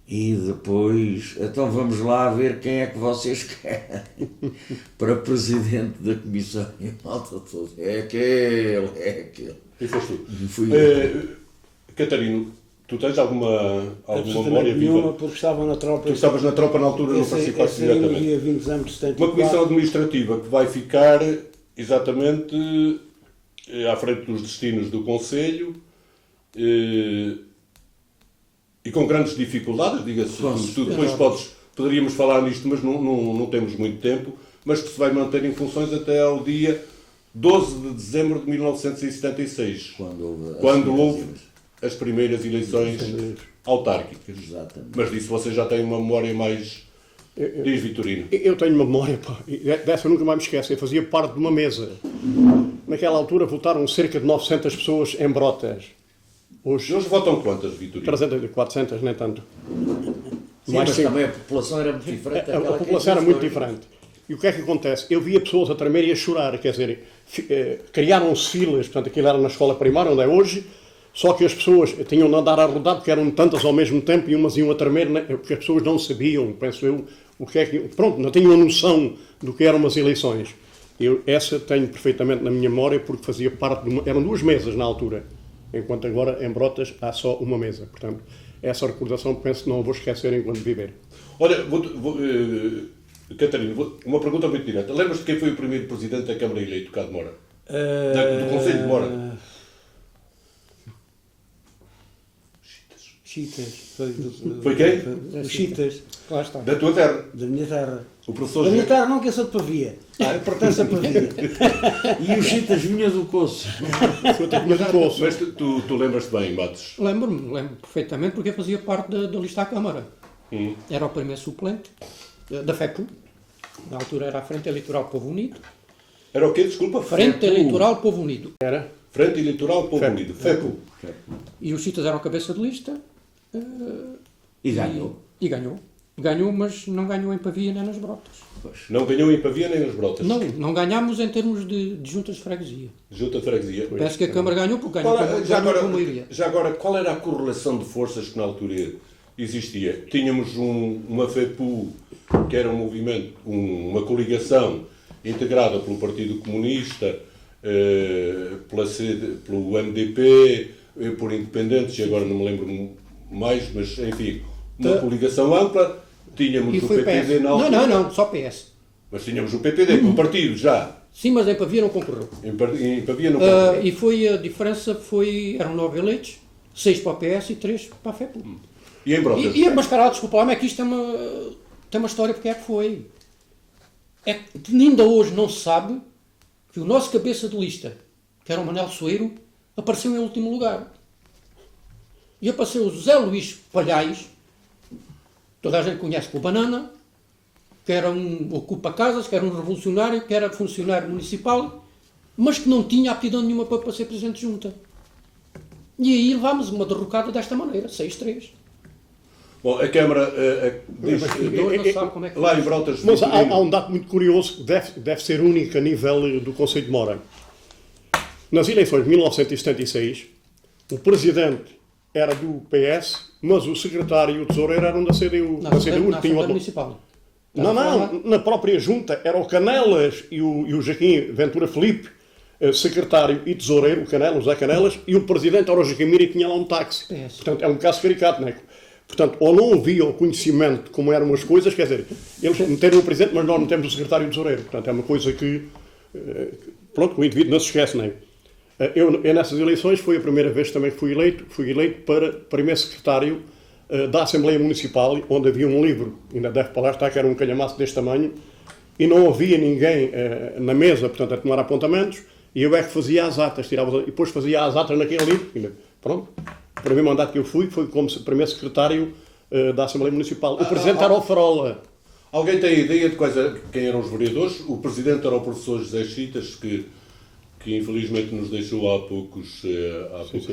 E depois, então vamos lá ver quem é que vocês querem para presidente da comissão. E a malta toda, é aquele. E foste tu. Fui eu. Catarino, tu tens alguma memória nenhuma, viva? porque estava na tropa. Tu estavas na tropa na altura, não participaste no diretamente. dia 20 de dezembro de 74. Uma comissão administrativa que vai ficar exatamente à frente dos destinos do Conselho e com grandes dificuldades, diga-se. Tu depois poderíamos falar nisto, mas não temos muito tempo, mas que se vai manter em funções até ao dia 12 de dezembro de 1976, quando houve as primeiras eleições autárquicas. Exatamente. Mas disso você já tem uma memória mais... Diz, Vitorino. Eu tenho uma memória, pá, dessa eu nunca mais me esqueço. Eu fazia parte de uma mesa. Naquela altura votaram cerca de 900 pessoas em Brotas. Hoje votam quantas, Vitorino? 300, 400, nem tanto. Sim, mas também a população era muito diferente. A população era muito diferente. E o que é que acontece? Eu via pessoas a tremer e a chorar, quer dizer, criaram-se filas, portanto aquilo era na escola primária, onde é hoje, só que as pessoas tinham de andar a rodar, porque eram tantas ao mesmo tempo, e umas iam a tremer, porque as pessoas não sabiam, penso eu, o que é que... Pronto, não tinham a noção do que eram as eleições. Essa tenho perfeitamente na minha memória, porque fazia parte de eram 2 mesas na altura, enquanto agora em Brotas há só uma mesa. Portanto, essa recordação penso que não a vou esquecer enquanto viver. Olha, Catarino, uma pergunta muito direta. Lembras-te quem foi o primeiro presidente da Câmara eleito cá de Mora? Do Conselho de Mora? Chitas. Foi quem? Os Chitas. Lá está. Da tua terra. Da minha terra. O professor Da minha terra não, que eu sou de Pavia. Pertence a Pavia. E os chitas vinha do Coço. Mas tu lembras-te bem, Matos? Lembro perfeitamente porque eu fazia parte da lista à Câmara. Era o primeiro suplente da FEPU. Na altura era a Frente Eleitoral Povo Unido. Era o quê? Desculpa? Frente Eleitoral Povo Unido. Era? Frente Eleitoral Povo Unido. FEPU. E os Chitas eram cabeça de lista. E ganhou. E ganhou. Ganhou, mas não ganhou em Pavia nem nas Brotas. Não ganhou em Pavia nem nas Brotas. Não ganhámos em termos de juntas de freguesia. Junta de freguesia. Penso que a Câmara ganhou porque ganhou com maioria. Já agora, qual era a correlação de forças que na altura existia? Tínhamos uma FEPU, que era um movimento, uma coligação integrada pelo Partido Comunista, pelo MDP, por independentes, e agora não me lembro mais, mas enfim, uma coligação ampla. Tínhamos E o foi PPD PS. na altura. Não, só PS. Mas tínhamos o PPD como partido já. Sim, mas em Pavia não concorreu. Em Pavia não concorreu. E a diferença eram 9 eleitos, 6 para o PS e 3 para a FEPU. E em Brotas? E a mascarada, desculpa lá, mas é que isto tem uma história porque é que foi. É que ainda hoje não se sabe que o nosso cabeça de lista, que era o Manel Soeiro, apareceu em último lugar. E apareceu o José Luís Palhais, toda a gente conhece por Banana, que era um ocupa-casas, que era um revolucionário, que era funcionário municipal, mas que não tinha aptidão nenhuma para ser presidente de junta. E aí levámos uma derrocada desta maneira, 6-3. Bom, a Câmara diz, Não sabe como é que lá em Brotas... Mas há um dado muito curioso que deve ser único a nível do Conselho de Mora. Nas eleições de 1976, o presidente era do PS, mas o secretário e o tesoureiro eram da CDU. Na da Assembleia CDU tinham Municipal. Não, na própria junta era o Canelas e o Joaquim Ventura Felipe, secretário e tesoureiro, o Canelas, o José Canelas, e o presidente era o Joaquim Mira e tinha lá um táxi. Portanto, é um caso caricato, não é? Portanto, ou não havia o conhecimento de como eram as coisas, quer dizer, eles meteram o presidente, mas nós não temos o secretário e o tesoureiro. Portanto, é uma coisa que, pronto, o indivíduo não se esquece, não é? Eu nessas eleições, foi a primeira vez também que fui eleito para primeiro secretário da Assembleia Municipal, onde havia um livro, ainda deve para lá estar, que era um calhamaço deste tamanho, e não havia ninguém na mesa, portanto, a tomar apontamentos, e eu é que fazia as atas, e depois fazia as atas naquele livro, pronto. O primeiro mandato que eu fui foi como primeiro secretário da Assembleia Municipal. O presidente era o Farola. Alguém tem ideia de quem eram os vereadores? O presidente era o professor José Chitas, que infelizmente nos deixou há poucos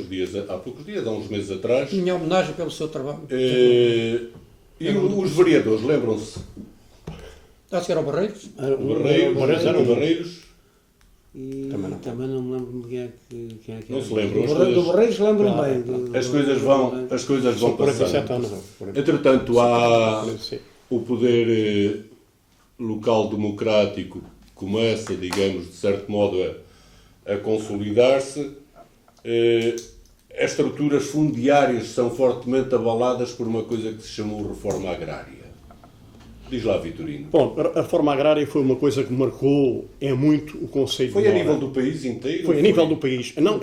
dias, há uns meses atrás. Minha homenagem pelo seu trabalho. E os vereadores, lembram-se? Acho que era o Barreiros. Barreiros. E também não me lembro de quem é que Não era. se lembram. Do Barreiros lembro-me bem. As coisas vão passando. Entretanto, há o poder local democrático começa, digamos, de certo modo, a consolidar-se. As estruturas fundiárias são fortemente abaladas por uma coisa que se chamou reforma agrária. Diz lá, Vitorino. Bom, a reforma agrária foi uma coisa que marcou muito o conceito Foi de a Mora. nível do país inteiro? Foi a nível do país. Não,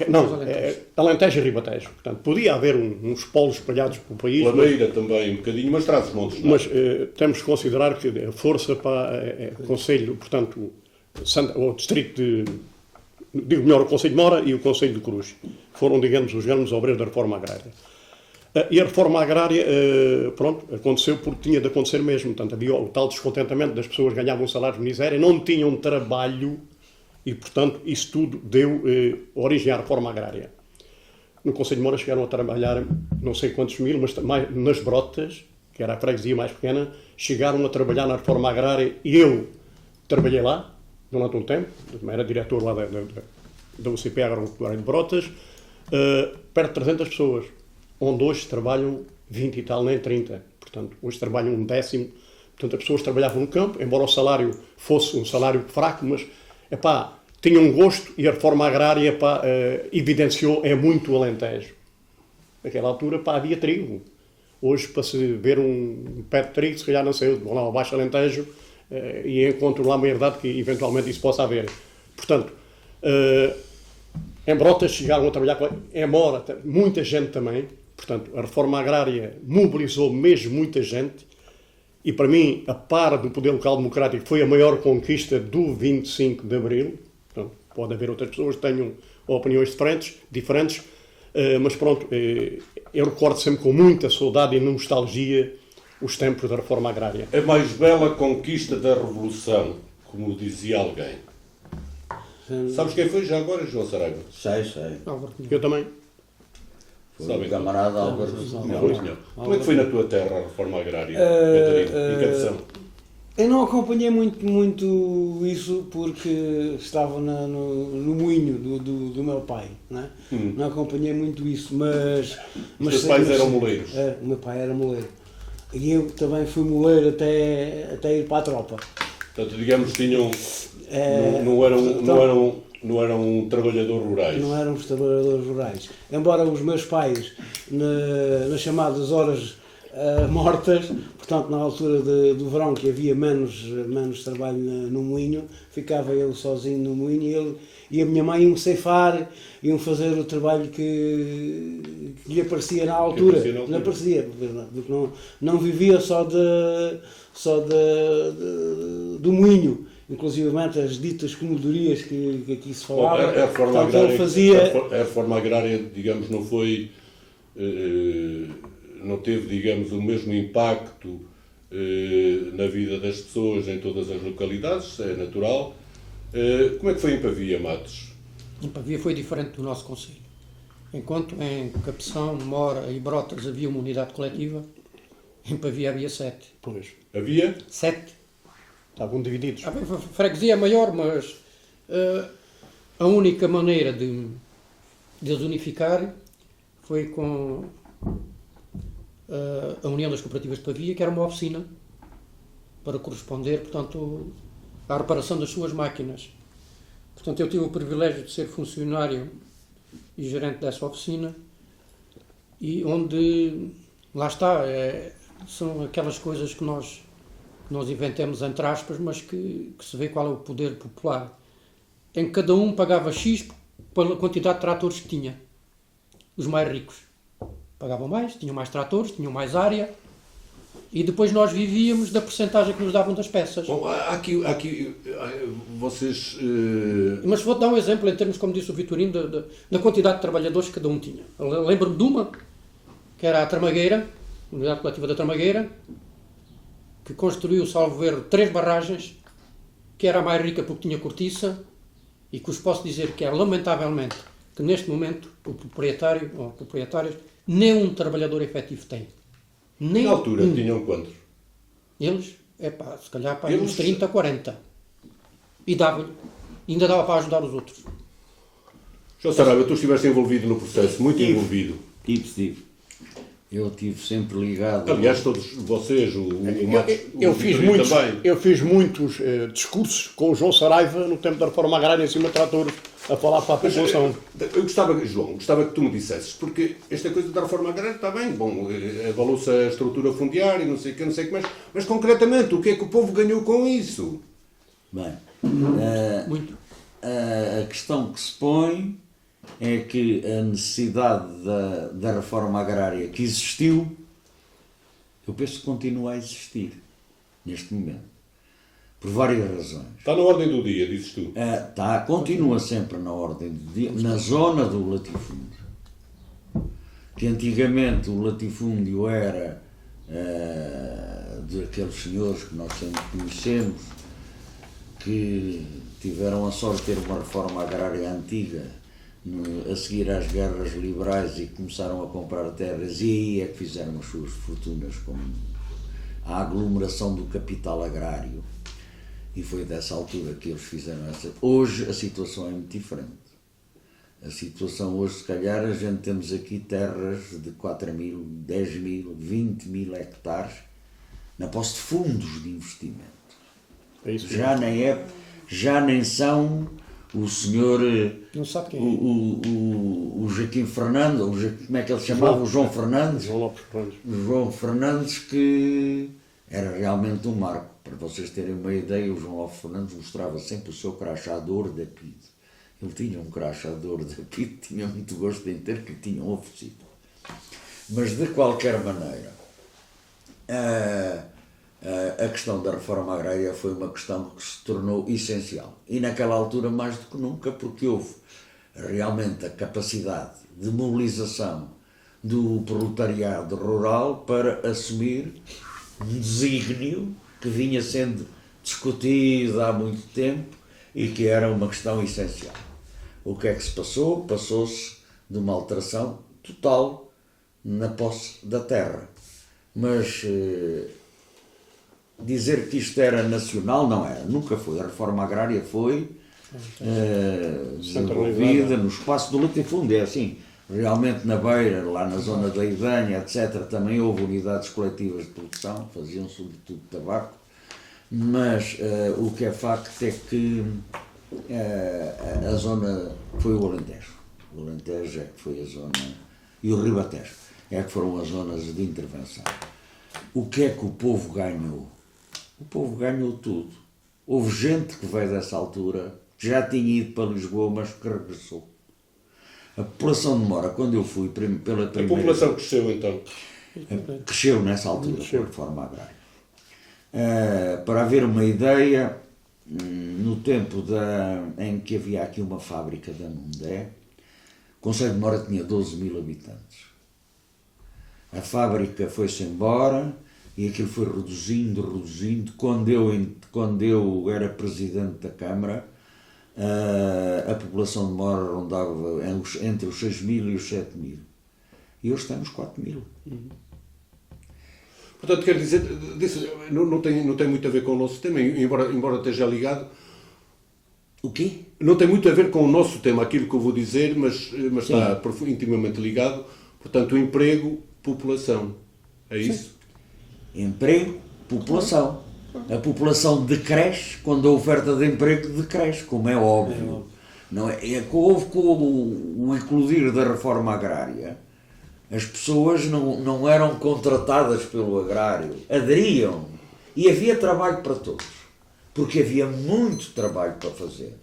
Alentejo e Ribatejo. Portanto, podia haver uns polos espalhados pelo país. Lameira também um bocadinho, mas traz os montes. Mas temos que considerar que a força para o Conselho, portanto, o distrito de... Digo melhor, o Conselho de Mora e o Conselho de Cruz. Foram, digamos, os grandes obreiros da reforma agrária. E a reforma agrária, pronto, aconteceu porque tinha de acontecer mesmo. Portanto, havia o tal descontentamento das pessoas que ganhavam salários de miséria, não tinham trabalho e, portanto, isso tudo deu origem à reforma agrária. No Conselho de Mora chegaram a trabalhar não sei quantos mil, mas nas Brotas, que era a freguesia mais pequena, chegaram a trabalhar na reforma agrária e eu trabalhei lá durante um tempo, era diretor lá da UCP Agropecuária de Brotas, perto de 300 pessoas. Onde hoje trabalham 20 e tal, nem 30. Portanto, hoje trabalham um décimo. Portanto, as pessoas trabalhavam no campo, embora o salário fosse um salário fraco, mas, tinham um gosto e a reforma agrária, evidenciou, muito o Alentejo. Naquela altura, havia trigo. Hoje, para se ver um pé de trigo, se calhar não sei, vão lá ao Baixo Alentejo e encontro lá uma herdade que eventualmente isso possa haver. Portanto, em Brotas chegaram a trabalhar em Mora, muita gente também. Portanto, a reforma agrária mobilizou mesmo muita gente e, para mim, a par do poder local democrático, foi a maior conquista do 25 de Abril. Portanto, pode haver outras pessoas que tenham opiniões diferentes, mas pronto, eu recordo sempre com muita saudade e nostalgia os tempos da reforma agrária. A mais bela conquista da Revolução, como dizia alguém. Sabes quem foi já agora, João Saraiva? Sei. Eu também. Foi o camarada Álvaro. Não. Como é que foi na tua terra a reforma agrária, Catarina, em Cabeção? Eu não acompanhei muito isso porque estava no moinho do meu pai, não é? Não acompanhei muito isso, mas Os teus pais eram moleiros? O meu pai era moleiro. E eu também fui moleiro até ir para a tropa. Portanto, digamos, tinham... Não eram trabalhadores rurais. Não eram os trabalhadores rurais. Embora os meus pais, nas chamadas horas mortas, portanto na altura do verão que havia menos trabalho no moinho, ficava eu sozinho no moinho e ele e a minha mãe iam ceifar, iam fazer o trabalho que lhe aparecia na altura. Não aparecia, porque não vivia só do moinho. Inclusivamente as ditas comodorias que aqui se falava. A reforma agrária, digamos, não foi... não teve, digamos, o mesmo impacto na vida das pessoas em todas as localidades, é natural. Como é que foi em Pavia, Matos? Em Pavia foi diferente do nosso concelho. Enquanto em Cabeção, Mora e Brotas havia uma unidade coletiva, em Pavia havia 7. Pois. Havia? 7. Estavam divididos. A freguesia é maior, mas a única maneira de os unificar foi com a União das Cooperativas de Pavia, que era uma oficina para corresponder, portanto, à reparação das suas máquinas. Portanto, eu tive o privilégio de ser funcionário e gerente dessa oficina, e onde, lá está, são aquelas coisas que nós inventamos, entre aspas, mas que se vê qual é o poder popular, em que cada um pagava X pela quantidade de tratores que tinha. Os mais ricos pagavam mais, tinham mais tratores, tinham mais área, e depois nós vivíamos da percentagem que nos davam das peças. Bom, aqui vocês... Mas vou-te dar um exemplo em termos, como disse o Vitorino, da quantidade de trabalhadores que cada um tinha. Lembro-me de uma, que era a Tramagueira, a Unidade Coletiva da Tramagueira, que construiu, salvo erro, 3 barragens, que era a mais rica porque tinha cortiça, e que vos posso dizer que é, lamentavelmente, que neste momento o proprietário, ou proprietários, nem um trabalhador efetivo tem. Nem Na altura um. tinham quantos? Eles, se calhar, uns 30, 40. E dava-lhe. Ainda dava para ajudar os outros. João Saraiva, tu estiveste envolvido no processo, muito envolvido. Tive. Eu estive sempre ligado. Aliás, todos vocês, o Matos, Eu o fiz Vitorino muitos, também. eu fiz muitos discursos com o João Saraiva no tempo da reforma agrária em cima de tratores, a falar para a população. Eu gostava, João, gostava que tu me dissesses, porque esta coisa da reforma agrária está bem, bom, avalou-se a estrutura fundiária, não sei o que mais, mas concretamente, o que é que o povo ganhou com isso? Bem, Muito. a questão que se põe é que a necessidade da reforma agrária que existiu, eu penso que continua a existir neste momento, por várias razões. Está na ordem do dia, dizes tu. Continua sempre na ordem do dia, na zona do latifúndio. Que antigamente o latifúndio era daqueles senhores que nós sempre conhecemos, que tiveram a sorte de ter uma reforma agrária antiga, a seguir às guerras liberais, e começaram a comprar terras, e aí é que fizeram as suas fortunas com a aglomeração do capital agrário. E foi dessa altura que eles fizeram essa. Hoje a situação é muito diferente. A situação hoje, se calhar, a gente temos aqui terras de 4.000, 10.000, 20.000 hectares na posse de fundos de investimento. É isso. Já nem são o senhor, Não sabe quem é. o Joaquim Fernandes, como é que ele se chamava? O João Fernandes. João Lopes Fernandes. O João Fernandes, que era realmente um marco. Para vocês terem uma ideia, o João Lopes Fernandes mostrava sempre o seu crachador da PID. Ele tinha um crachador da PID, tinha muito gosto em ter, que lhe tinham oferecido. Mas, de qualquer maneira, a questão da reforma agrária foi uma questão que se tornou essencial. E naquela altura, mais do que nunca, porque houve realmente a capacidade de mobilização do proletariado rural para assumir um desígnio que vinha sendo discutido há muito tempo e que era uma questão essencial. O que é que se passou? Passou-se de uma alteração total na posse da terra. Mas dizer que isto era nacional, não era, nunca foi. A reforma agrária foi desenvolvida no espaço do latifúndio, é assim. Realmente na Beira, lá na zona da Idanha, etc., também houve unidades coletivas de produção, faziam sobretudo tabaco, mas o que é facto é que a zona foi o Alentejo. O Alentejo é que foi a zona, e o Ribatejo é que foram as zonas de intervenção. O que é que o povo ganhou? O povo ganhou tudo. Houve gente que veio dessa altura, que já tinha ido para Lisboa, mas que regressou. A população de Mora, quando eu fui pela primeira... A população cresceu então? Cresceu nessa altura, com a reforma agrária. Para haver uma ideia, no tempo em que havia aqui uma fábrica da Mundé, o concelho de Mora tinha 12.000 habitantes. A fábrica foi-se embora e aquilo foi reduzindo. Quando eu era presidente da Câmara, a população de Mora rondava entre os 6.000 e os 7.000. E hoje estamos 4.000. Portanto, quer dizer, não tem muito a ver com o nosso tema, embora esteja ligado. O quê? Não tem muito a ver com o nosso tema, aquilo que eu vou dizer, mas está intimamente ligado. Portanto, o emprego, população. É isso? Emprego, população. A população decresce quando a oferta de emprego decresce, como é óbvio. Não é? É que houve com o eclodir da reforma agrária, as pessoas não eram contratadas pelo agrário, aderiam. E havia trabalho para todos, porque havia muito trabalho para fazer.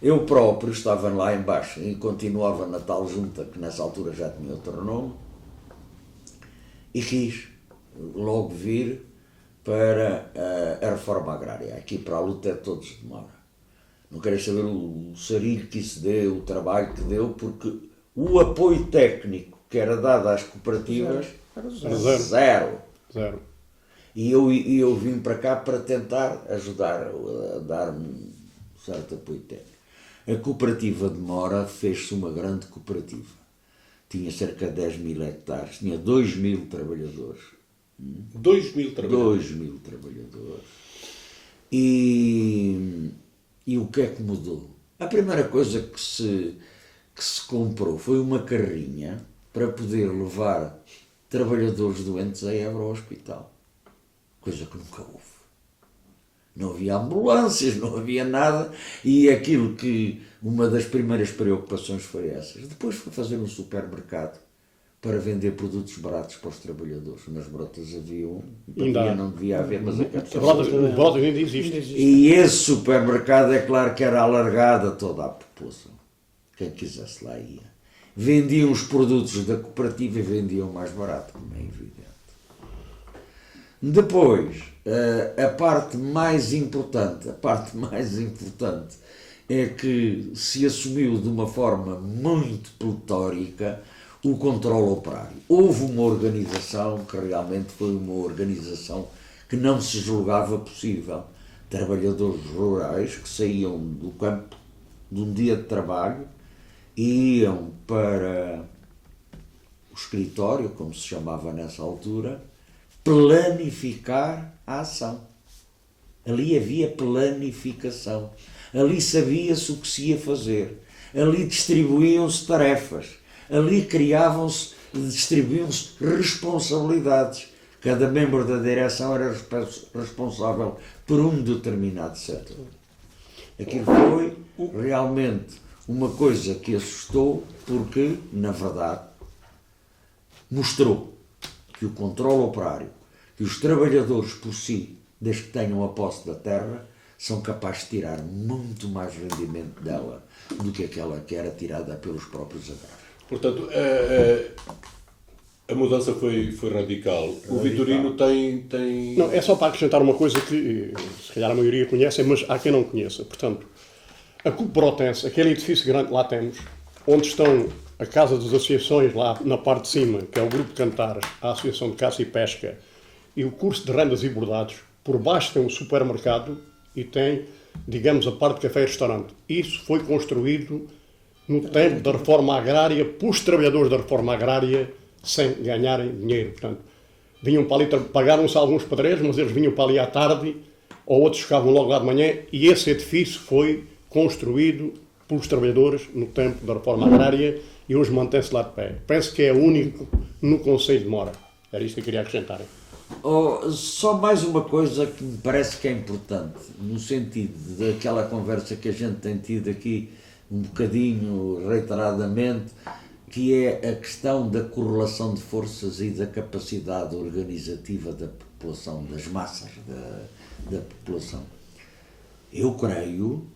Eu próprio estava lá embaixo e continuava na tal junta, que nessa altura já tinha outro nome, e quis logo vir para a reforma agrária, aqui para a luta de todos de Mora. Não quero saber o sarilho que isso deu, o trabalho que deu, porque o apoio técnico que era dado às cooperativas era zero. E eu vim para cá para tentar ajudar a dar um certo apoio técnico. A cooperativa de Mora fez-se uma grande cooperativa. Tinha cerca de 10 mil hectares, tinha 2 mil trabalhadores. 2 mil trabalhadores? 2 mil trabalhadores. E o que é que mudou? A primeira coisa que se comprou foi uma carrinha para poder levar trabalhadores doentes a Évora ao hospital. Coisa que nunca houve. Não havia ambulâncias, não havia nada, e aquilo que uma das primeiras preocupações foi essas. Depois foi fazer um supermercado para vender produtos baratos para os trabalhadores. Nas Brotas havia um, não devia haver, mas o Brotas ainda existe. E esse supermercado, é claro que era alargado a toda a população. Quem quisesse lá ia. Vendiam os produtos da cooperativa e vendiam mais barato, como é evidente. Depois, a parte mais importante é que se assumiu de uma forma muito pletórica o controle operário. Houve uma organização que realmente foi uma organização que não se julgava possível. Trabalhadores rurais que saíam do campo de um dia de trabalho e iam para o escritório, como se chamava nessa altura, planificar a ação. Ali havia planificação. Ali sabia-se o que se ia fazer. Ali distribuíam-se tarefas. Ali distribuíam-se responsabilidades. Cada membro da direção era responsável por um determinado setor. Aquilo foi realmente uma coisa que assustou, porque, na verdade, mostrou que o controle operário, que os trabalhadores por si, desde que tenham a posse da terra, são capazes de tirar muito mais rendimento dela do que aquela que era tirada pelos próprios agrários. Portanto, a mudança foi radical. O Vitorino tem... Não, é só para acrescentar uma coisa que se calhar a maioria conhece, mas há quem não conheça. Portanto, a Cooperotense, aquele edifício grande que lá temos, onde estão a Casa das Associações, lá na parte de cima, que é o Grupo de Cantares, a Associação de Caça e Pesca, e o Curso de Rendas e Bordados, por baixo tem um supermercado e tem, digamos, a parte de café e restaurante. Isso foi construído no tempo da reforma agrária, pelos trabalhadores da reforma agrária, sem ganharem dinheiro. Portanto, vinham para ali, pagaram-se alguns pedreiros, mas eles vinham para ali à tarde, ou outros ficavam logo lá de manhã, e esse edifício foi construído pelos trabalhadores no tempo da reforma agrária e hoje mantém-se lá de pé. Penso que é o único no Conselho de Mora. Era isto que eu queria acrescentar. Só mais uma coisa que me parece que é importante, no sentido daquela conversa que a gente tem tido aqui um bocadinho reiteradamente, que é a questão da correlação de forças e da capacidade organizativa da população, das massas da população. Eu creio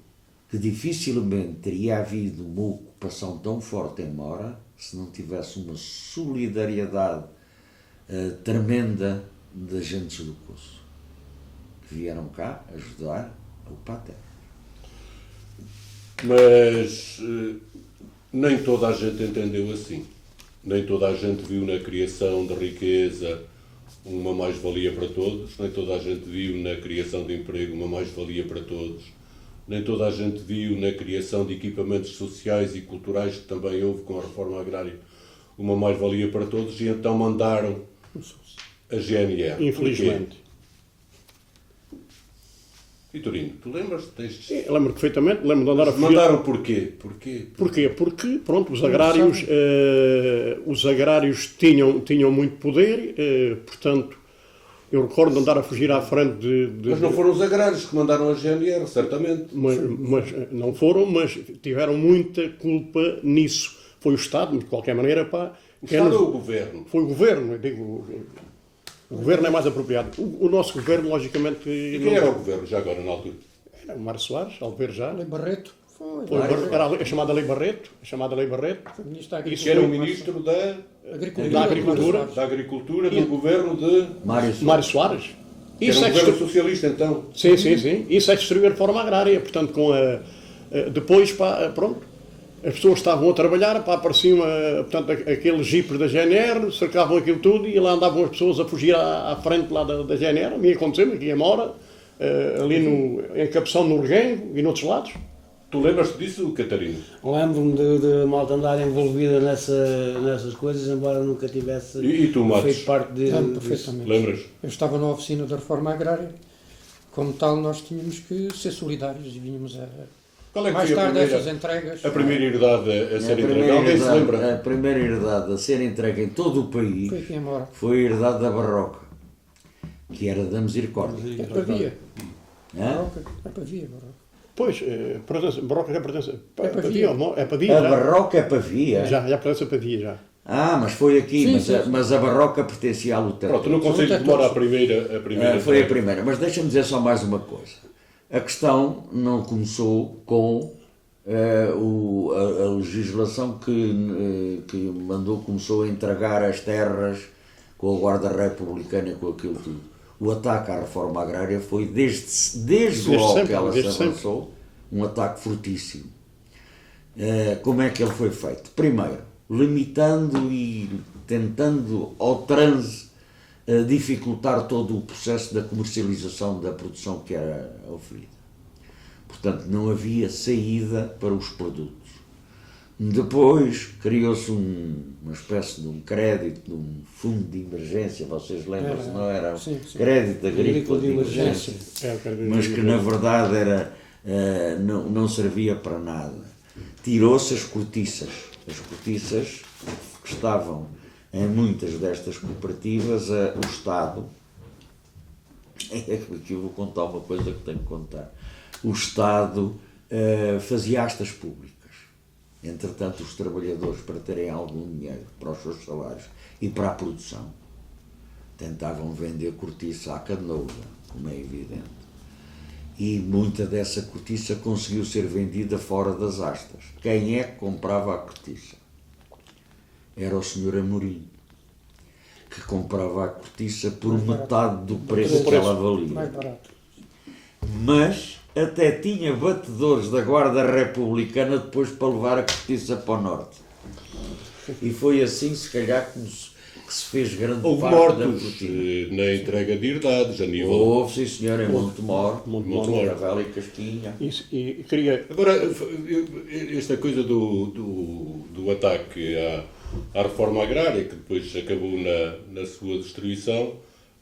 que dificilmente teria havido uma ocupação tão forte em Mora se não tivesse uma solidariedade tremenda de agentes do curso que vieram cá ajudar a ocupar a terra. Mas nem toda a gente entendeu assim. Nem toda a gente viu na criação de riqueza uma mais-valia para todos, nem toda a gente viu na criação de emprego uma mais-valia para todos, nem toda a gente viu na criação de equipamentos sociais e culturais, que também houve com a reforma agrária, uma mais-valia para todos, e então mandaram a GNR. Infelizmente. Vitorino, tu lembras-te destes? Eu lembro perfeitamente, lembro de andar a fugir. Mandaram porquê? Porquê? Porque, pronto, os agrários tinham muito poder, portanto, Eu recordo de andar a fugir à frente de Mas não foram os agrários que mandaram a GNR, certamente. mas não foram, mas tiveram muita culpa nisso. Foi o Estado, de qualquer maneira, pá. O Estado ou o Governo? Foi o Governo, eu digo. O Governo é mais apropriado. O nosso Governo, logicamente. E quem era o Governo, já agora, na altura? Era o Mário Soares, Alver já. Lei Barreto. Era a chamada Lei Barreto. A chamada Lei Barreto. Foi ministro da Isso que era o Agricultura. Ministro da Agricultura. da Agricultura do Governo de... Mário Soares. Soares. Era Isso um é governo que socialista, então. sim, sim, sim. Isso é destruir a reforma agrária. Portanto, com depois, pá, pronto, as pessoas estavam a trabalhar, pá, apareciam, portanto, aqueles jipes da GNR, cercavam aquilo tudo e lá andavam as pessoas a fugir à frente lá da GNR. A mim aconteceu-me aqui em Mora, ali em Cabeção, no Reguengo e noutros lados. Tu lembras-te disso, Catarina? Lembro-me de malta andar envolvida nessas coisas, embora nunca tivesse E tu, Matos? feito parte Lembro disso. perfeitamente. Lembras? Eu estava na oficina da reforma agrária. Como tal, nós tínhamos que ser solidários e vínhamos Qual é que mais foi tarde essas a entregas. primeira herdade a ser A entregue? Alguém se lembra? a primeira herdade a ser entregue em todo o país Foi aqui em Mora. foi a herdade da Barroca, que era da Misericórdia. É Pavia. Hã? É Pavia, Barroca. Pois, Barroca já pertence. É Pavia. É Pavia A já. Barroca é Pavia. Já pertence a Pavia já. Ah, mas foi aqui, Sim, mas, sim, mas a Barroca pertencia à luta. Pronto, no Conselho de Mora a primeira Foi a entrega. primeira, mas deixa-me dizer só mais uma coisa. A questão não começou com a legislação que começou a entregar as terras com a Guarda Republicana e com aquilo tudo. O ataque à reforma agrária foi desde logo sempre, que ela se desde avançou, um ataque fortíssimo. Como é que ele foi feito? Primeiro, limitando e tentando ao transe dificultar todo o processo da comercialização da produção que era oferida. Portanto, não havia saída para os produtos. Depois criou-se uma espécie de um crédito, de um fundo de emergência, vocês lembram-se, não era? Sim, sim. Crédito agrícola de emergência, mas que na verdade não servia para nada. Tirou-se as cortiças. As cortiças que estavam em muitas destas cooperativas, o Estado, aqui eu vou contar uma coisa que tenho que contar, o Estado fazia astas públicas. Entretanto, os trabalhadores, para terem algum dinheiro para os seus salários e para a produção, tentavam vender cortiça à canoa, como é evidente. E muita dessa cortiça conseguiu ser vendida fora das astas. Quem é que comprava a cortiça? Era o Sr. Amorim, que comprava a cortiça por metade do preço que ela valia. Mais barato. Mas até tinha batedores da Guarda Republicana depois para levar a cortiça para o norte. E foi assim, se calhar, que se fez grande Houve parte da mortos cortina. na entrega de herdades a nível... Houve, sim senhor, em Montemor, Montemor. Caravela e Casquinha. E queria. Agora, esta coisa do ataque à reforma agrária, que depois acabou na sua destruição,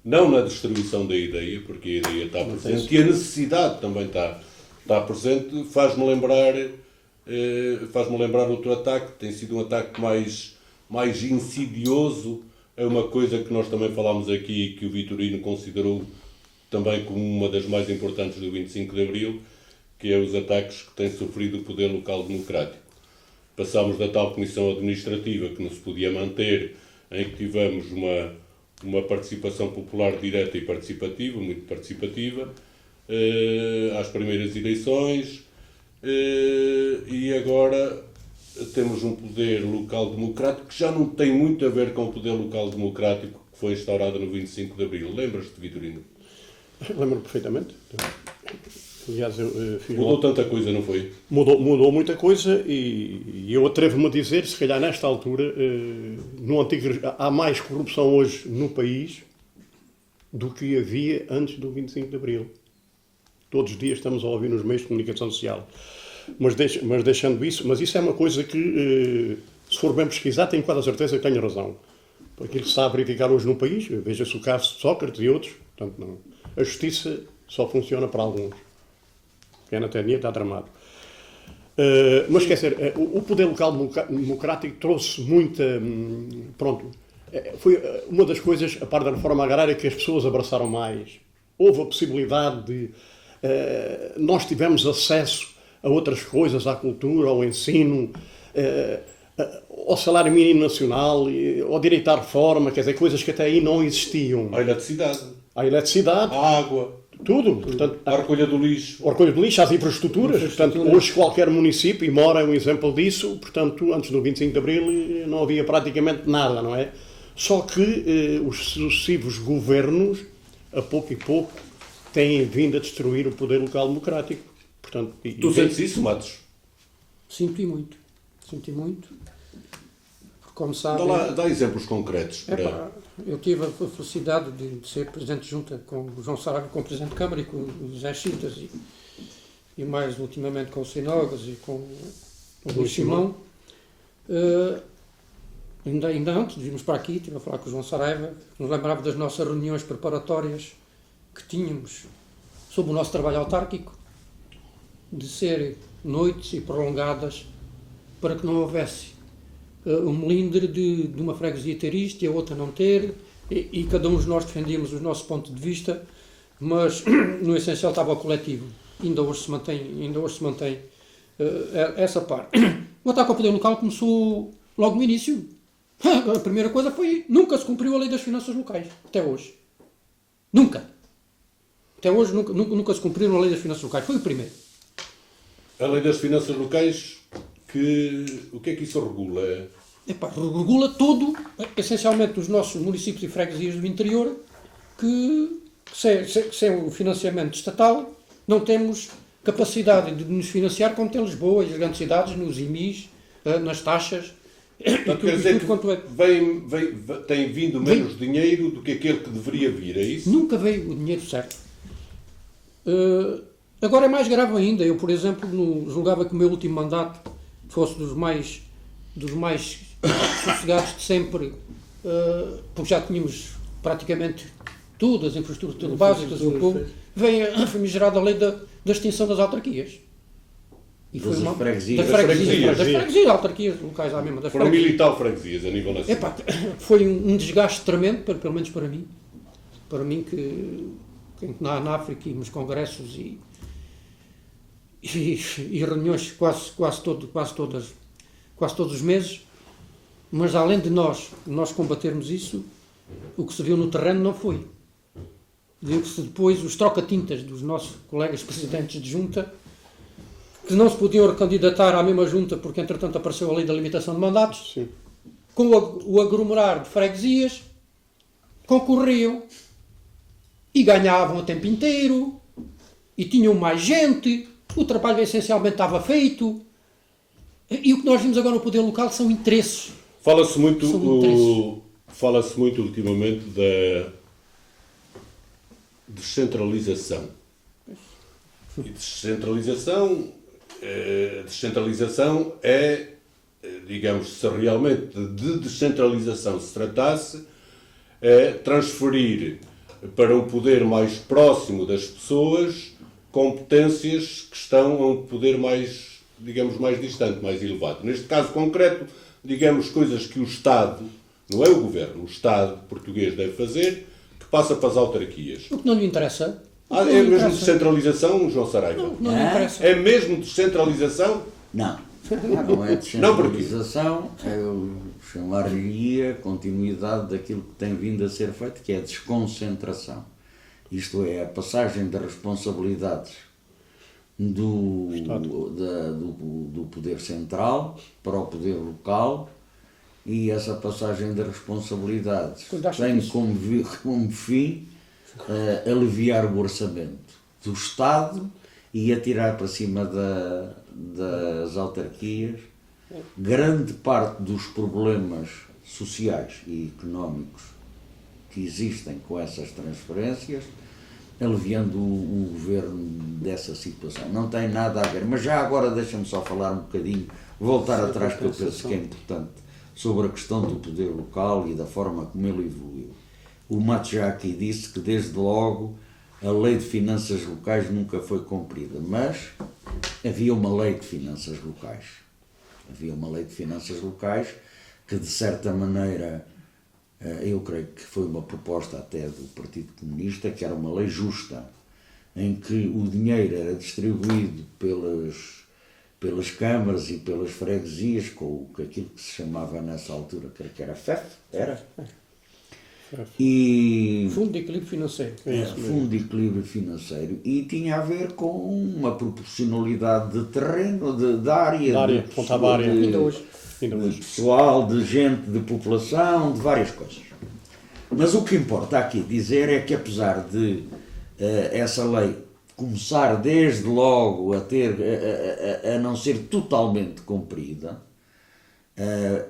não na destruição da ideia, porque a ideia está presente e a necessidade também está presente, faz-me lembrar outro ataque, tem sido um ataque mais insidioso, é uma coisa que nós também falámos aqui, que o Vitorino considerou também como uma das mais importantes do 25 de Abril, que é os ataques que tem sofrido o poder local democrático. Passámos da tal comissão administrativa que não se podia manter, em que tivemos uma participação popular direta e participativa, muito participativa, às primeiras eleições, e agora temos um poder local democrático que já não tem muito a ver com o poder local democrático que foi instaurado no 25 de Abril. Lembras-te, Vitorino? Lembro-me perfeitamente. Aliás, eu fiz Mudou tanta coisa, não foi? Mudou muita coisa e eu atrevo-me a dizer, se calhar nesta altura, no antigo, há mais corrupção hoje no país do que havia antes do 25 de Abril. Todos os dias estamos a ouvir nos meios de comunicação social. Mas deixando isso, mas isso é uma coisa que, se for bem pesquisar, tenho quase a certeza que tenho razão. Por aquilo que se está a verificar hoje no país, veja-se o caso de Sócrates e outros, portanto, não. A justiça só funciona para alguns. Quem na terra está tramado. Mas quer dizer, o poder local democrático trouxe muita, foi uma das coisas, a par da reforma agrária, que as pessoas abraçaram mais. Houve a possibilidade de... nós tivemos acesso a outras coisas, à cultura, ao ensino, ao salário mínimo nacional, ao direito à reforma, quer dizer, coisas que até aí não existiam. A eletricidade, A eletricidade, a água, tudo. Portanto, a recolha do lixo. o recolho de lixo, as infraestruturas. Portanto, hoje qualquer município, e Mora é um exemplo disso, portanto, antes do 25 de Abril não havia praticamente nada, não é? Só que os sucessivos governos, a pouco e pouco, têm vindo a destruir o poder local democrático. Portanto, Tu sentes isso, Matos? Sinto e muito. Sinto e muito. Porque, como sabem... Dá exemplos concretos. Para... eu tive a felicidade de ser presidente de junta com o João Saraiva, com o presidente de Câmara e com o José Chitas e mais ultimamente com o Sinogas e com o Luís Simão. Ainda antes de irmos para aqui, estive a falar com o João Saraiva, nos lembrava das nossas reuniões preparatórias que tínhamos sobre o nosso trabalho autárquico, de ser noites e prolongadas para que não houvesse um melindre de uma freguesia ter isto e a outra não ter, e cada um de nós defendíamos o nosso ponto de vista, mas no essencial estava o coletivo. Ainda hoje se mantém essa parte. O ataque ao poder local começou logo no início. A primeira coisa foi, nunca se cumpriu a lei das finanças locais, até hoje. Nunca. Até hoje nunca se cumpriu a lei das finanças locais, foi o primeiro. A lei das finanças locais, o que é que isso regula? Regula tudo, essencialmente os nossos municípios e freguesias do interior, que sem o financiamento estatal não temos capacidade de nos financiar como tem Lisboa e as grandes cidades, nos IMIs, nas taxas. Portanto, quer dizer que tem vindo menos dinheiro do que aquele que deveria vir, é isso? Nunca veio o dinheiro certo. Agora é mais grave ainda. Eu, por exemplo, julgava que o meu último mandato fosse dos mais sossegados de sempre, porque já tínhamos praticamente tudo, as infraestruturas básicas do povo. Vem a famigerada lei da extinção das autarquias. E foi Das freguesias. Das freguesias, autarquias locais, mesmo. Foram 1000 e tal freguesias a nível nacional. Foi um desgaste tremendo, pelo menos para mim. Para mim que na África íamos congressos e reuniões quase todos os meses, mas além de nós combatermos isso, o que se viu no terreno não foi. Viu-se depois os troca-tintas dos nossos colegas presidentes de junta, que não se podiam recandidatar à mesma junta porque entretanto apareceu a lei da limitação de mandatos. Sim. Com o aglomerar de freguesias, concorriam e ganhavam o tempo inteiro e tinham mais gente. O trabalho essencialmente estava feito. E o que nós vimos agora no poder local são interesses. Fala-se muito ultimamente da descentralização. E descentralização é, digamos, se realmente de descentralização se tratasse, é transferir para um poder mais próximo das pessoas competências que estão a um poder mais, digamos, mais distante, mais elevado. Neste caso concreto, digamos, coisas que o Estado, não é o Governo, o Estado português deve fazer, que passa para as autarquias. O que não lhe interessa. É mesmo descentralização, João Saraiva? Não lhe interessa. É mesmo descentralização? Não. Não é descentralização, eu chamar-lhe continuidade daquilo que tem vindo a ser feito, que é desconcentração. Isto é, a passagem das responsabilidades do poder central para o poder local, e essa passagem das responsabilidades tem como fim aliviar o orçamento do Estado e atirar para cima das autarquias grande parte dos problemas sociais e económicos que existem com essas transferências, aliviando o governo dessa situação. Não tem nada a ver, mas já agora deixa-me só falar um bocadinho, voltar atrás, que eu penso que é importante, sobre a questão do poder local e da forma como ele evoluiu. O Matos já aqui disse que desde logo a lei de finanças locais nunca foi cumprida, mas havia uma lei de finanças locais. Havia uma lei de finanças locais que, de certa maneira, eu creio que foi uma proposta até do Partido Comunista, que era uma lei justa, em que o dinheiro era distribuído pelas câmaras e pelas freguesias, com aquilo que se chamava nessa altura, creio que era FEF, era? E Fundo de Equilíbrio Financeiro. Fundo de Equilíbrio Financeiro, e tinha a ver com uma proporcionalidade de terreno, de área, contava a área. Ainda hoje. de pessoal, de gente, de população, de várias coisas. Mas o que importa aqui dizer é que, apesar de essa lei começar desde logo a não ser totalmente cumprida,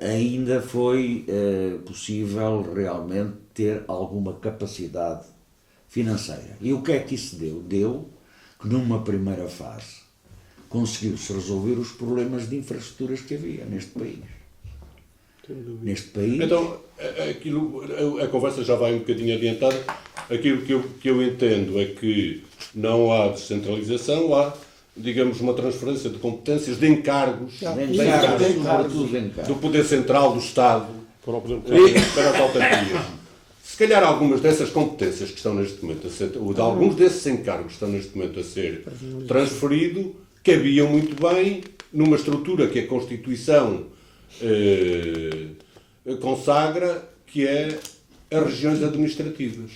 ainda foi possível realmente ter alguma capacidade financeira. E o que é que isso deu? Deu que numa primeira fase conseguiu-se resolver os problemas de infraestruturas que havia neste país. Então, a conversa já vai um bocadinho adiantada. Aquilo que eu entendo é que não há descentralização, há, digamos, uma transferência de competências, de encargos, do poder central do Estado para as autarquias. Se calhar algumas dessas competências que estão neste momento a ser, ou de alguns desses encargos que estão neste momento a ser transferido, cabiam muito bem numa estrutura que a Constituição consagra, que é as regiões administrativas.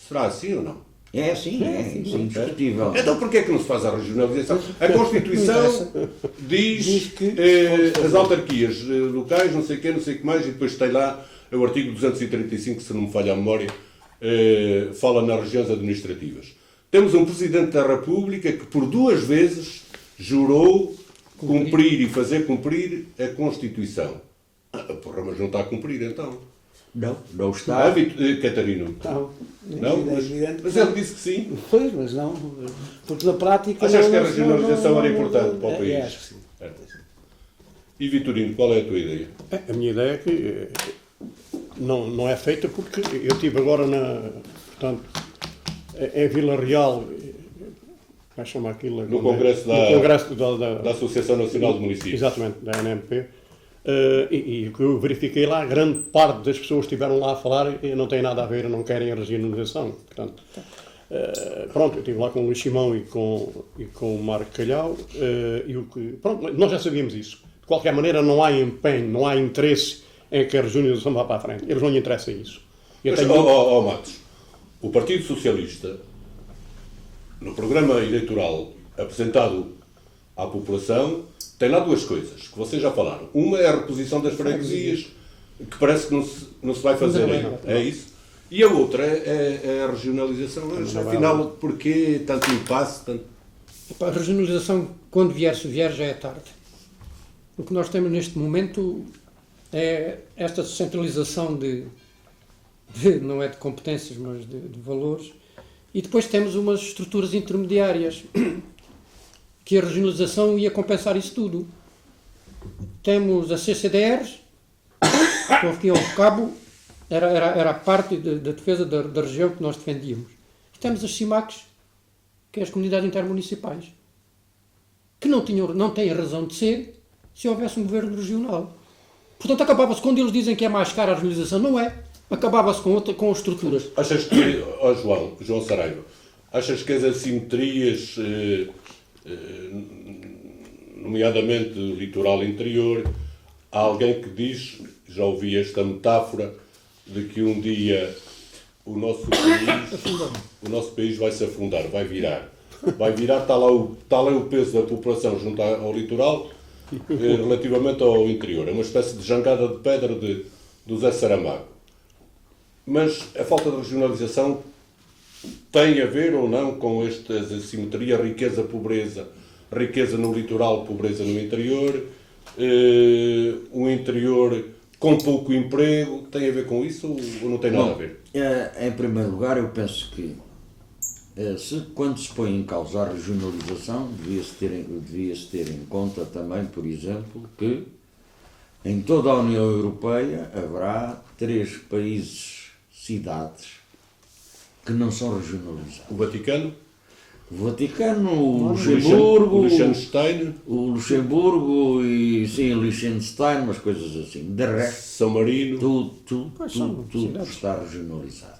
Será assim ou não? É assim, isso é indiscutível. Então porquê é que não se faz a regionalização? A Constituição diz que as autarquias locais, não sei o que mais, e depois tem lá o artigo 235, se não me falha a memória, fala nas regiões administrativas. Temos um Presidente da República que por 2 vezes jurou cumprir e fazer cumprir a Constituição. Porra, mas não está a cumprir então. Não está. Catarino. Não, Mas ele disse que sim. Pois, mas não. Porque na prática. Achas que a regionalização era importante para o país? Acho que sim. E Vitorino, qual é a tua ideia? A minha ideia é que não é feita porque eu estive agora portanto, em Vila Real, vai chamar aquilo No Congresso da Associação Nacional de Municípios. Exatamente, da NMP. E o que eu verifiquei lá, grande parte das pessoas que estiveram lá a falar não tem nada a ver, não querem a regionalização. Portanto, pronto, eu estive lá com o Luís Simão e com o Marco Calhau, pronto, nós já sabíamos isso. De qualquer maneira, não há empenho, não há interesse em que a regionalização vá para a frente. Eles não lhe interessa isso. Mas, Matos, o Partido Socialista, no programa eleitoral apresentado à população, tem lá 2 coisas que vocês já falaram. Uma é a reposição das freguesias, que parece que não se vai fazer ainda. É isso? E a outra é a regionalização. Afinal, porquê tanto impasse? A regionalização, quando vier, se vier, já é tarde. O que nós temos neste momento é esta centralização não é de competências, mas de valores. E depois temos umas estruturas intermediárias que a regionalização ia compensar isso tudo. Temos a CCDRs, que ao fim e ao cabo era a parte da defesa da região que nós defendíamos. E temos as CIMACs, que é as comunidades intermunicipais, que não têm razão de ser se houvesse um governo regional. Portanto, acabava-se, quando eles dizem que é mais cara a regionalização, não é. Acabava-se com estruturas. Achas que, João Saraiva, achas que as assimetrias, nomeadamente litoral interior, há alguém que diz, já ouvi esta metáfora, de que um dia o nosso país vai se afundar, vai virar. Vai virar, está lá o peso da população junto ao litoral, relativamente ao interior. É uma espécie de jangada de pedra do Zé Saramago. Mas a falta de regionalização tem a ver ou não com estas assimetrias, riqueza-pobreza, riqueza no litoral, pobreza no interior, o interior com pouco emprego, tem a ver com isso ou não tem nada a ver? Em primeiro lugar, eu penso que quando se põe em causa a regionalização, devia-se ter em conta também, por exemplo, que em toda a União Europeia haverá 3 países, cidades, que não são regionalizados. O Vaticano? O Vaticano, o Luxemburgo, o Liechtenstein, o Luxemburgo e sim, o Liechtenstein, umas coisas assim. De resto, São Marino. tudo cidades. está regionalizado.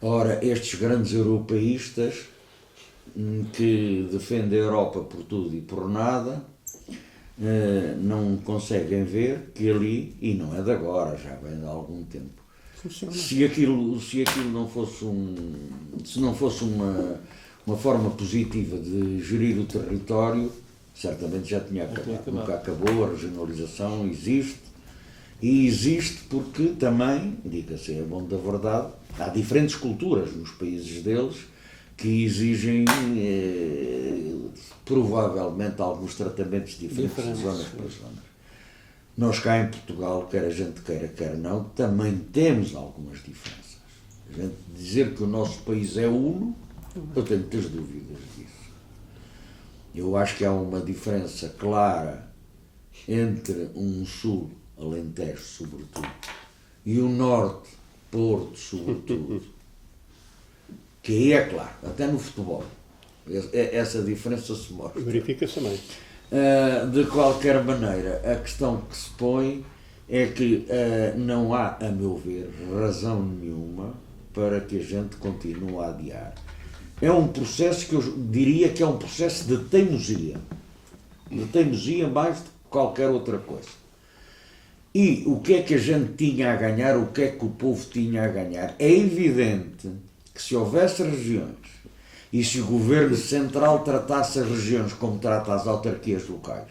Ora, estes grandes europeístas que defendem a Europa por tudo e por nada, não conseguem ver que ali, e não é de agora, já vem de algum tempo, se aquilo não fosse se não fosse uma forma positiva de gerir o território, certamente já tinha acabado. Nunca acabou, a regionalização existe, e existe porque também, diga-se a bom da verdade, há diferentes culturas nos países deles que exigem provavelmente alguns tratamentos diferentes de zonas para zonas. Nós cá em Portugal, quer a gente queira, quer não, também temos algumas diferenças. A gente dizer que o nosso país é uno, eu tenho muitas dúvidas disso. Eu acho que há uma diferença clara entre um sul, Alentejo sobretudo, e o norte, Porto sobretudo, que aí é claro, até no futebol, essa diferença se mostra. Verifica-se também. De qualquer maneira, a questão que se põe é que não há, a meu ver, razão nenhuma para que a gente continue a adiar. É um processo que eu diria que é um processo de teimosia mais do que qualquer outra coisa. E o que é que a gente tinha a ganhar, o que é que o povo tinha a ganhar? É evidente que se houvesse regiões e se o governo central tratasse as regiões como trata as autarquias locais,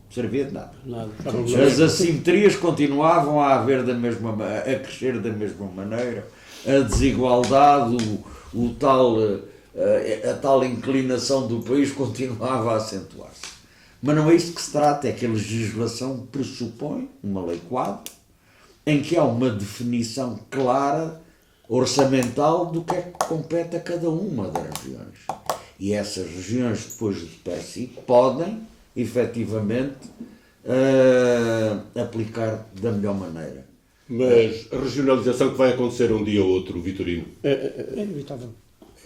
não servia de nada. As assimetrias continuavam a haver a crescer da mesma maneira, a desigualdade, a tal inclinação do país continuava a acentuar-se. Mas não é isso que se trata, é que a legislação pressupõe uma lei quadro em que há uma definição clara, orçamental, do que é que compete a cada uma das regiões. E essas regiões, depois de per si, podem, efetivamente, aplicar da melhor maneira. Mas a regionalização que vai acontecer um dia ou outro, Vitorino? É inevitável.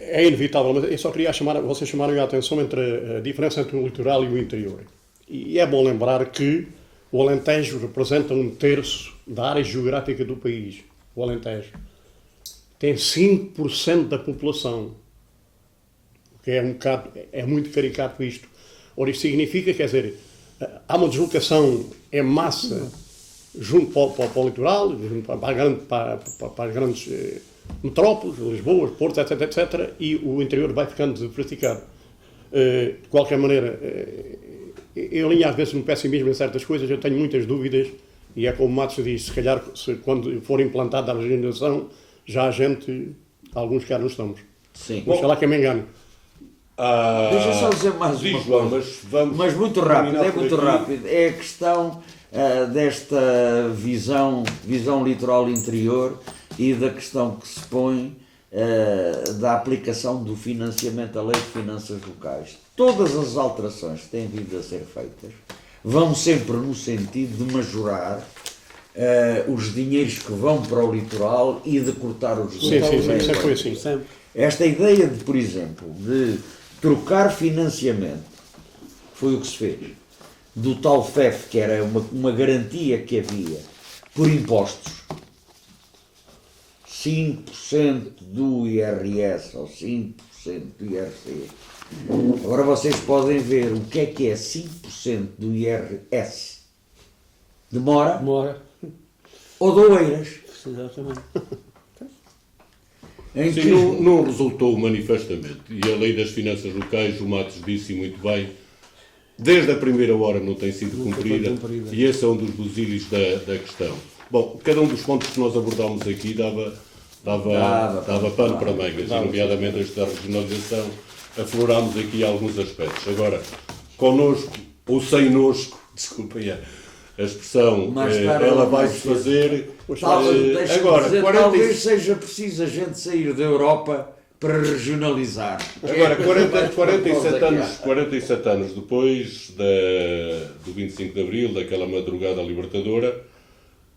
É inevitável, mas eu só queria vocês chamarem a atenção entre a diferença entre o litoral e o interior. E é bom lembrar que o Alentejo representa 1/3 da área geográfica do país. O Alentejo tem 5% da população, o que é muito caricato isto. Ora, isto significa, quer dizer, há uma deslocação em massa junto para o litoral, para as grandes metrópoles, Lisboa, Porto, etc, etc, e o interior vai ficando desertificado. De qualquer maneira, eu alinho às vezes no pessimismo em certas coisas, eu tenho muitas dúvidas, e é como o Matos diz, se calhar quando for implantada a regeneração, já a gente, alguns cá não estamos. Sim. Mas sei lá que eu me engano. Deixa só dizer mais uma coisa, mas muito rápido, é muito rápido. É a questão desta visão litoral interior e da questão que se põe da aplicação do financiamento à lei de finanças locais. Todas as alterações que têm vindo a ser feitas vão sempre no sentido de majorar os dinheiros que vão para o litoral e de cortar os Sim, sempre foi assim. Esta ideia de, por exemplo, de trocar financiamento, foi o que se fez, do tal FEF, que era uma garantia que havia, por impostos, 5% do IRS ou 5% do IRC. Agora vocês podem ver o que é 5% do IRS. Demora ou doeiras. Exatamente. Sim, que não resultou manifestamente. E a lei das finanças locais, o Matos disse muito bem, desde a primeira hora não tem sido cumprida, e esse é um dos busilhos da questão. Bom, cada um dos pontos que nós abordámos aqui dava pano para mangas, e nomeadamente este da regionalização, aflorámos aqui alguns aspectos. Agora, connosco, ou sem nosco, desculpem a expressão, ela vai-se fazer... Agora, talvez seja preciso a gente sair da Europa para regionalizar. Agora, 47 anos depois do 25 de Abril, daquela madrugada libertadora,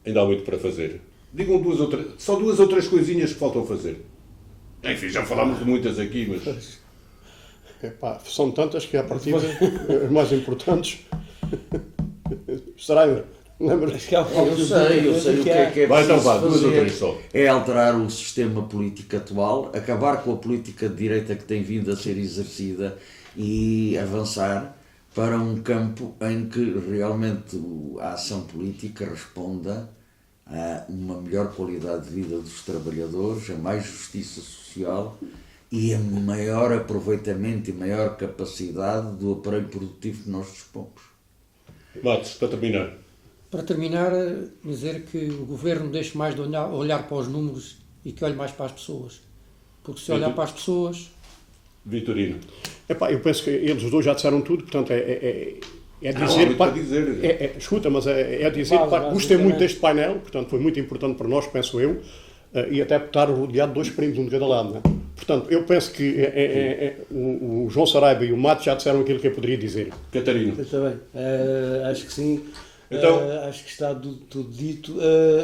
ainda há muito para fazer. Digam só duas ou três coisinhas que faltam fazer. Enfim, já falámos de muitas aqui, mas Epá, são tantas que, à partida, as mais importantes. Será? Lembra-se que há Eu sei o que é Vai, então preciso vá, duas ou fazer. três só. É alterar o sistema político atual, acabar com a política de direita que tem vindo a ser exercida e avançar para um campo em que realmente a ação política responda a uma melhor qualidade de vida dos trabalhadores, a mais justiça social e a maior aproveitamento e maior capacidade do aparelho produtivo que nós dispomos. Matos, para terminar. Para terminar, dizer que o Governo deixe mais de olhar para os números e que olhe mais para as pessoas. Porque se olhar para as pessoas... Vitorino. Epá, eu penso que eles dois já disseram tudo, portanto é Não, há dizer... muito para dizer. Escuta, mas é dizer... Gostei muito deste painel, portanto foi muito importante para nós, penso eu, e até por estar rodeado de dois primos, um de cada lado. Não é? Portanto, eu penso que o João Saraiva e o Matos já disseram aquilo que eu poderia dizer. Catarina. Está bem. Acho que sim. Então- Acho que está tudo dito.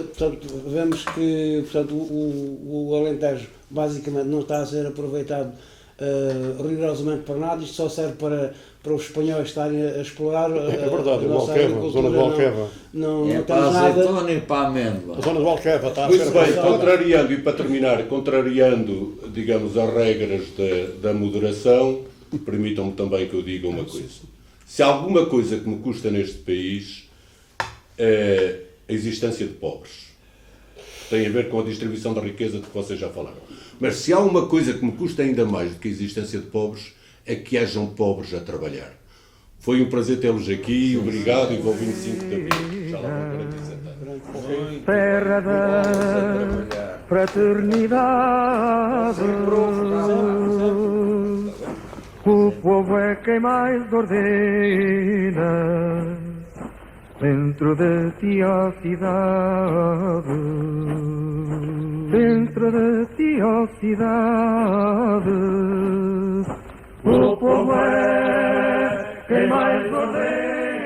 Portanto, vemos que portanto, o Alentejo basicamente não está a ser aproveitado rigorosamente para nada. Isto só serve para os espanhóis estarem a explorar. É verdade, a o nossa Alqueva, a agricultura. zona do Alqueva. Não É para temos a nada. azeitona e para a amêndoa. A zona do Alqueva está a Muito ser bem, aproveitada. contrariando, e para terminar, contrariando, digamos, as regras da moderação, permitam-me também que eu diga uma coisa. Se há alguma coisa que me custa neste país é a existência de pobres. Tem a ver com a distribuição da riqueza de que vocês já falaram. Mas se há uma coisa que me custa ainda mais do que a existência de pobres, é que hajam pobres a trabalhar. Foi um prazer tê-los aqui, obrigado, e vou 25 de abril. Já lá vão 47 anos. terra da fraternidade. O povo é quem mais ordena dentro de ti a cidade. Dentro de ti a cidade. O povo é quem mais ordena